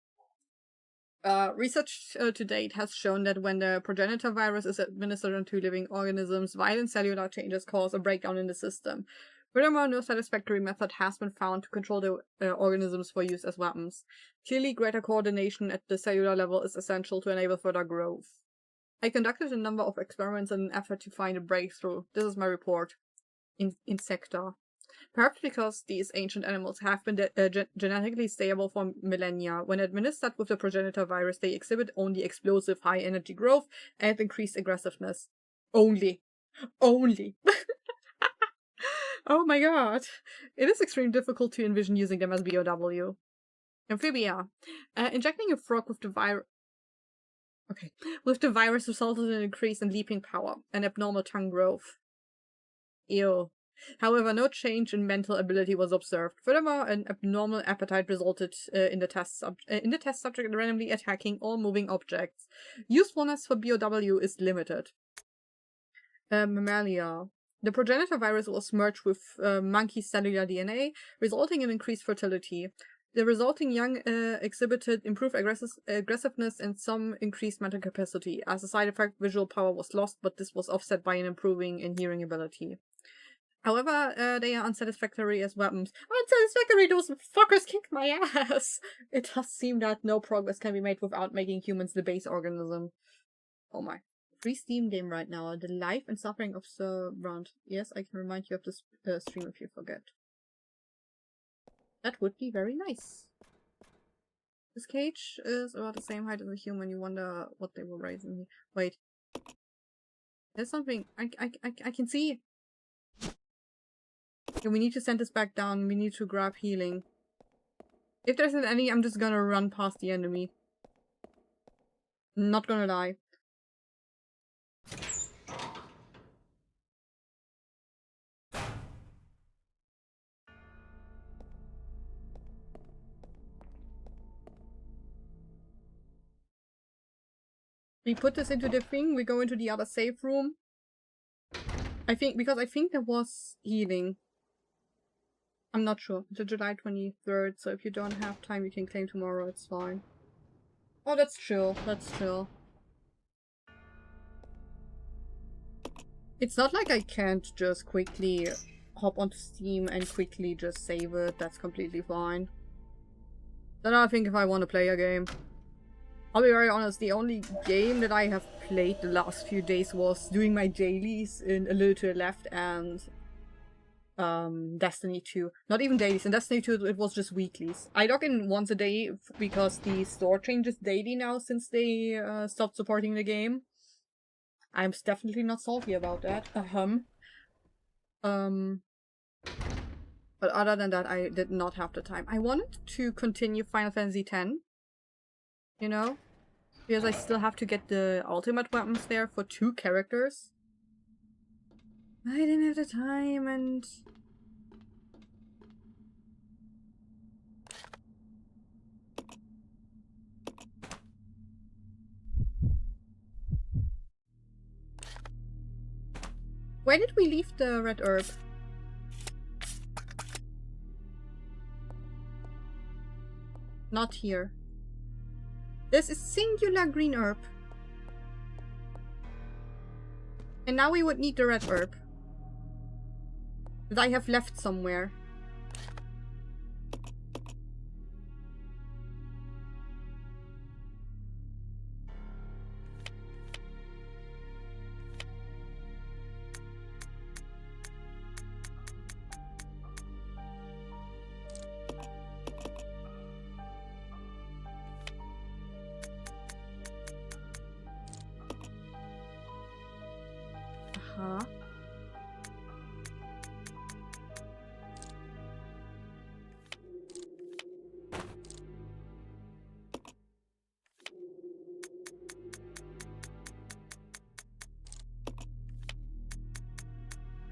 Research to date has shown that when the progenitor virus is administered onto living organisms, violent cellular changes cause a breakdown in the system. Furthermore, no satisfactory method has been found to control the organisms for use as weapons. Clearly, greater coordination at the cellular level is essential to enable further growth. I conducted a number of experiments in an effort to find a breakthrough. This is my report. Insecta. Perhaps because these ancient animals have been genetically stable for millennia, when administered with the progenitor virus, they exhibit only explosive high-energy growth and increased aggressiveness. Only. Oh my god. It is extremely difficult to envision using them as BOW. Amphibia. Injecting a frog with the virus... Okay. With the virus resulted in an increase in leaping power and abnormal tongue growth. Ew. However, no change in mental ability was observed. Furthermore, an abnormal appetite resulted in the test subject randomly attacking all moving objects. Usefulness for BOW is limited. Mammalia. The progenitor virus was merged with monkey cellular DNA, resulting in increased fertility. The resulting young exhibited improved aggressiveness and some increased mental capacity. As a side effect, visual power was lost, but this was offset by an improving in hearing ability. However, they are unsatisfactory as weapons. Unsatisfactory, those fuckers kick my ass! It does seem that no progress can be made without making humans the base organism. Oh my. Free Steam game right now. The life and suffering of Sir Brunt. Yes, I can remind you of this stream if you forget. That would be very nice. This cage is about the same height as a human. You wonder what they were raising me. Wait. There's something I can see. Okay, we need to send this back down. We need to grab healing. If there's an enemy, I'm just gonna run past the enemy. Not gonna lie. We put this into the thing, we go into the other safe room. I think there was healing. I'm not sure. It's July 23rd, so if you don't have time, you can claim tomorrow, it's fine. Oh, that's chill. That's chill. It's not like I can't just quickly hop onto Steam and quickly just save it. That's completely fine. Then I think if I want to play a game. I'll be very honest, the only game that I have played the last few days was doing my dailies in A Little to the Left and Destiny 2. Not even dailies. In Destiny 2 it was just weeklies. I log in once a day because the store changes daily now since they stopped supporting the game. I'm definitely not salty about that. But other than that, I did not have the time. I wanted to continue Final Fantasy X. You know? Because I still have to get the ultimate weapons there for 2 characters. I didn't have the time and... Where did we leave the red herb? Not here. This is singular green herb. And now we would need the red herb. That I have left somewhere.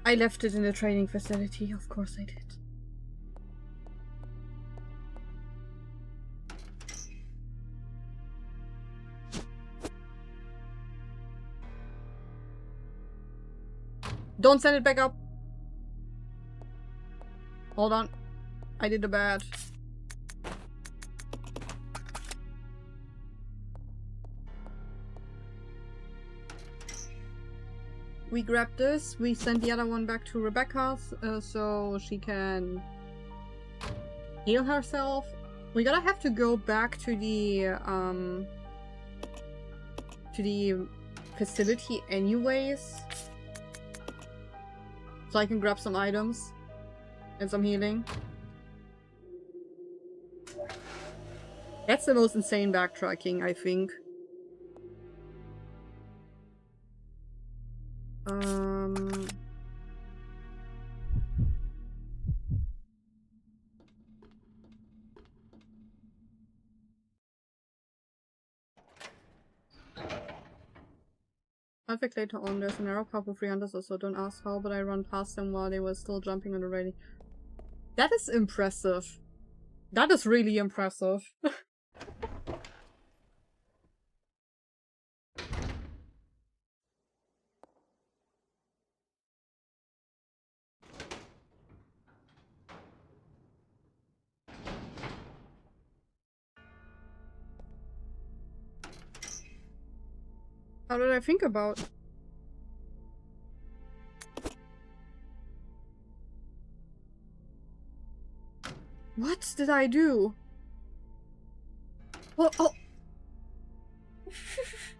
I left it in the training facility, of course I did. Don't send it back up! Hold on. I did a bad. We grab this, we send the other one back to Rebecca's so she can heal herself. We're gonna have to go back to the facility anyways. So I can grab some items and some healing. That's the most insane backtracking, I think. I'll think later on. There's a narrow path with 300 or so. Don't ask how, but I run past them while they were still jumping on the railing. That is impressive. That is really impressive. How did I think about? What did I do? Oh.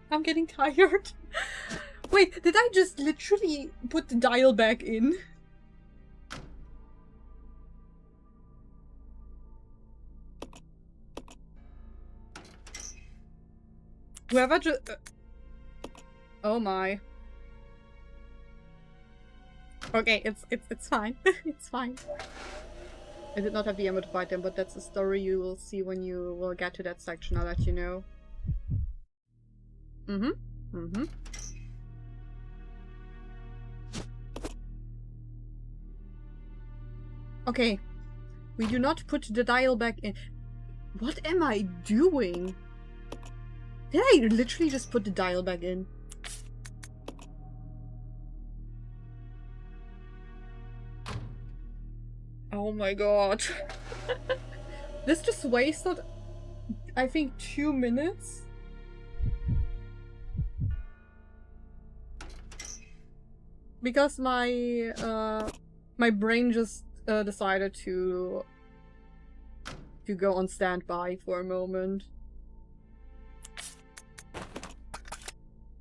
I'm getting tired. Wait, did I just literally put the dial back in? Whoever just... oh my. Okay, it's fine. It's fine. I did not have the ammo to fight them, but that's a story you will see when you will get to that section. I'll let you know. Okay. We do not put the dial back in. What am I doing? Did I literally just put the dial back in? Oh my god. This just wasted, I think, 2 minutes? Because my brain just decided to go on standby for a moment.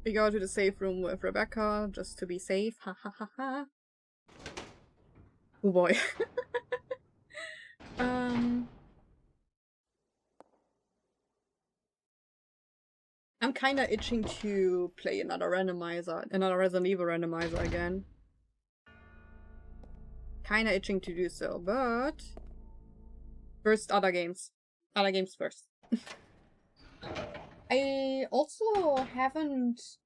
We go to the safe room with Rebecca, just to be safe. Ha ha ha ha. Oh boy. I'm kinda itching to play another randomizer, another Resident Evil randomizer again. Kinda itching to do so, but... first, other games. Other games first. I also haven't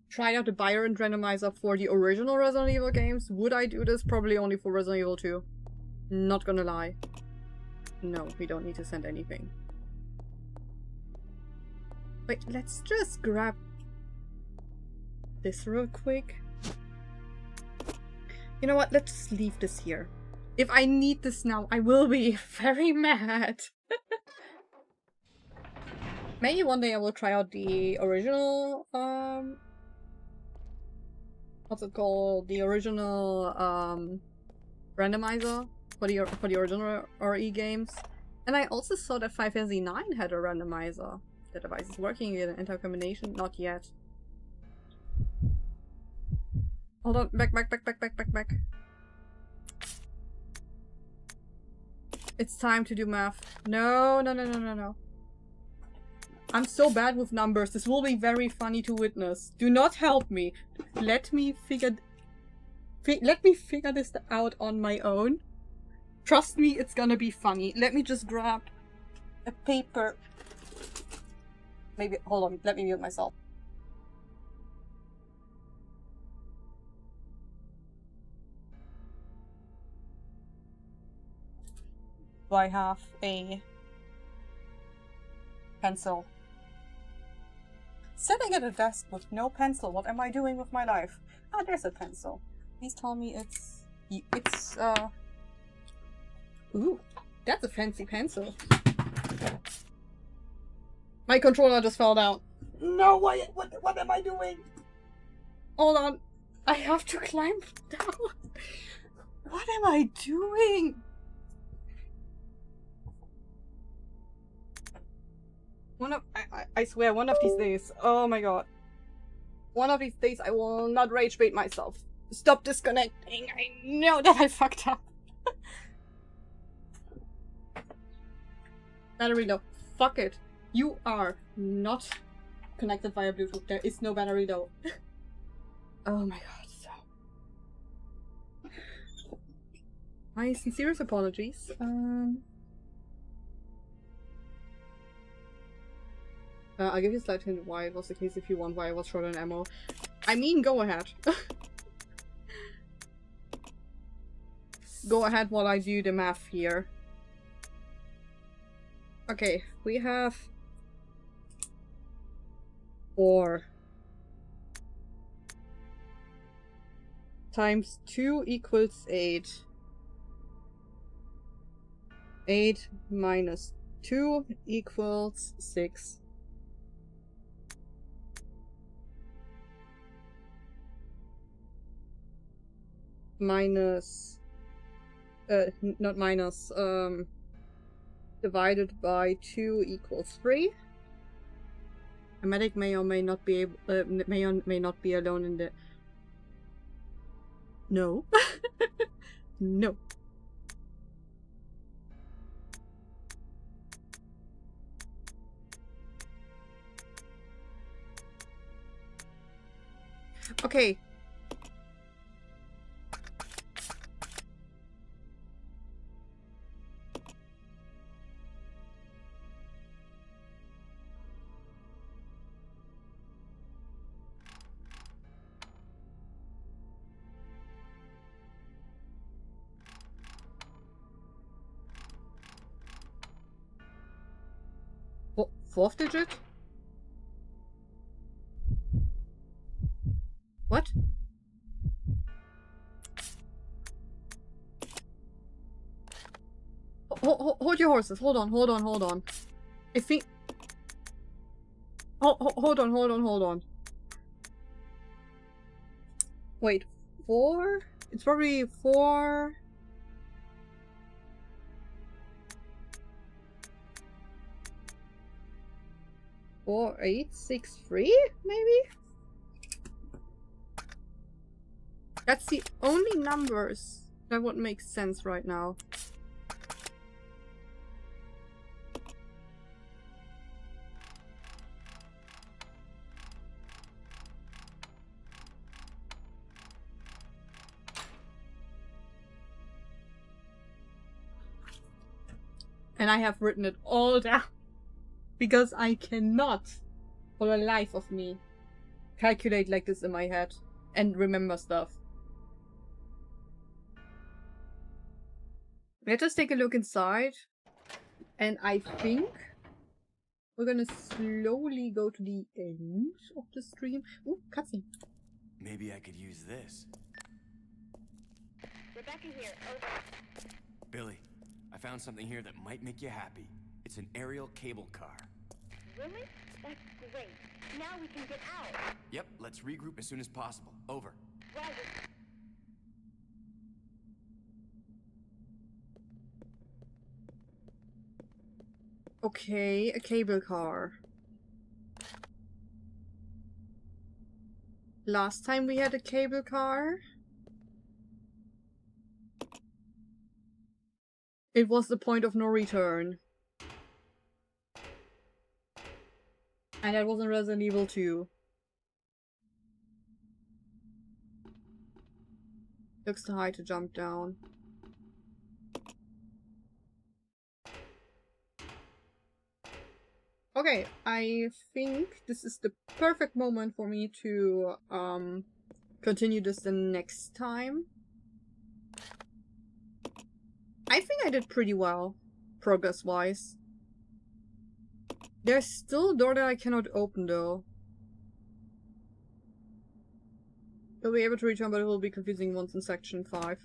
tried out the Byron randomizer for the original Resident Evil games. Would I do this? Probably only for Resident Evil 2. Not gonna lie. No, we don't need to send anything. Wait, let's just grab this real quick. You know what? Let's just leave this here. If I need this now, I will be very mad. Maybe one day I will try out the original, what's it called? The original, randomizer for the original RE games. And I also saw that 5 Fantasy 9 had a randomizer. The device is working in anti-combination? Not yet. Hold on, back. It's time to do math. No. I'm so bad with numbers. This will be very funny to witness. Do not help me. Let me figure this out on my own. Trust me, it's gonna be funny. Let me just grab a paper. Maybe, hold on, let me mute myself. Do I have a pencil? Sitting at a desk with no pencil, what am I doing with my life? Ah, there's a pencil. Please tell me it's ooh, that's a fancy pencil. My controller just fell down. No, what am I doing? Hold on. I have to climb down. What am I doing? I swear, one of these days. Oh my god. One of these days I will not rage bait myself. Stop disconnecting. I know that I fucked up. Battery low. Fuck it. You are not connected via Bluetooth. There is no battery low. Oh my god. So. My sincerest apologies. I'll give you a slight hint why it was the case if you want, why I was short on ammo. I mean, go ahead. Go ahead while I do the math here. Okay, we have 4 times 2 equals 8. 8 minus 2 equals 6. Minus not minus, divided by 2 equals 3. A medic may or may not be able, may or may not be alone in the... No. No. Okay. Fourth digit? What? Hold your horses. Hold on. I think... Hold on. Wait, 4? It's probably 4... 4, 8, 6, 3, maybe? That's the only numbers that would make sense right now. And I have written it all down. Because I cannot, for the life of me, calculate like this in my head and remember stuff. Let us take a look inside. And I think we're gonna slowly go to the end of the stream. Ooh, cutscene. Maybe I could use this. Rebecca here, over. Billy, I found something here that might make you happy. It's an aerial cable car. Really? That's great. Now we can get out. Yep, let's regroup as soon as possible. Over. Roger. Okay, a cable car. Last time we had a cable car, it was the point of no return. And that wasn't Resident Evil 2. Looks too high to jump down. Okay, I think this is the perfect moment for me to continue this the next time. I think I did pretty well, progress-wise. There's still a door that I cannot open though. You'll be able to return, but it will be confusing once in section 5.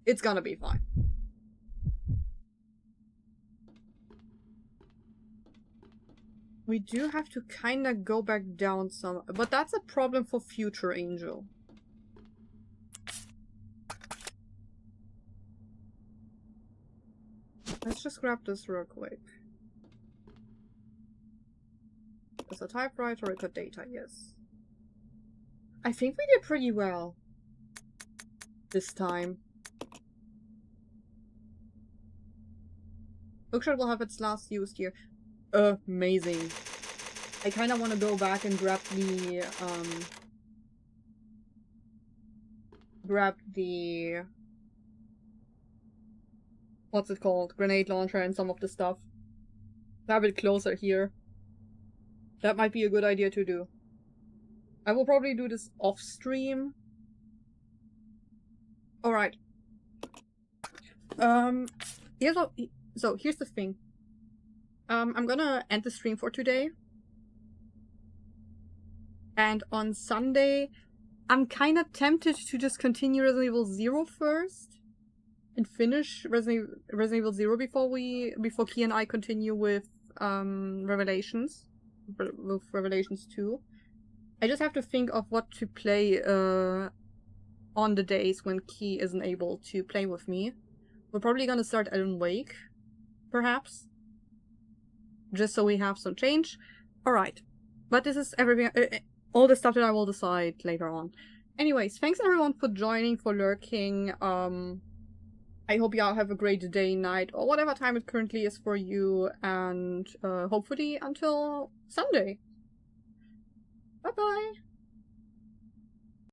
It's gonna be fine. We do have to kinda go back down some, but that's a problem for future Angel. Let's just grab this real quick. There's a typewriter, record data, yes. I think we did pretty well this time. Bookshot will have its last used here. Amazing. I kind of want to go back and grab the what's it called? Grenade launcher and some of the stuff. Grab it closer here. That might be a good idea to do. I will probably do this off stream. Alright. Here's the thing. I'm gonna end the stream for today. And on Sunday, I'm kind of tempted to just continue Resident Evil 0 first. And finish Resident Evil 0 before Key and I continue with Revelations. With Revelations 2. I just have to think of what to play on the days when Key isn't able to play with me. We're probably gonna start Alan Wake, perhaps. Just so we have some change. Alright. But this is everything, all the stuff that I will decide later on. Anyways, thanks everyone for joining, for lurking. I hope y'all have a great day, night, or whatever time it currently is for you. And hopefully until Sunday. Bye-bye!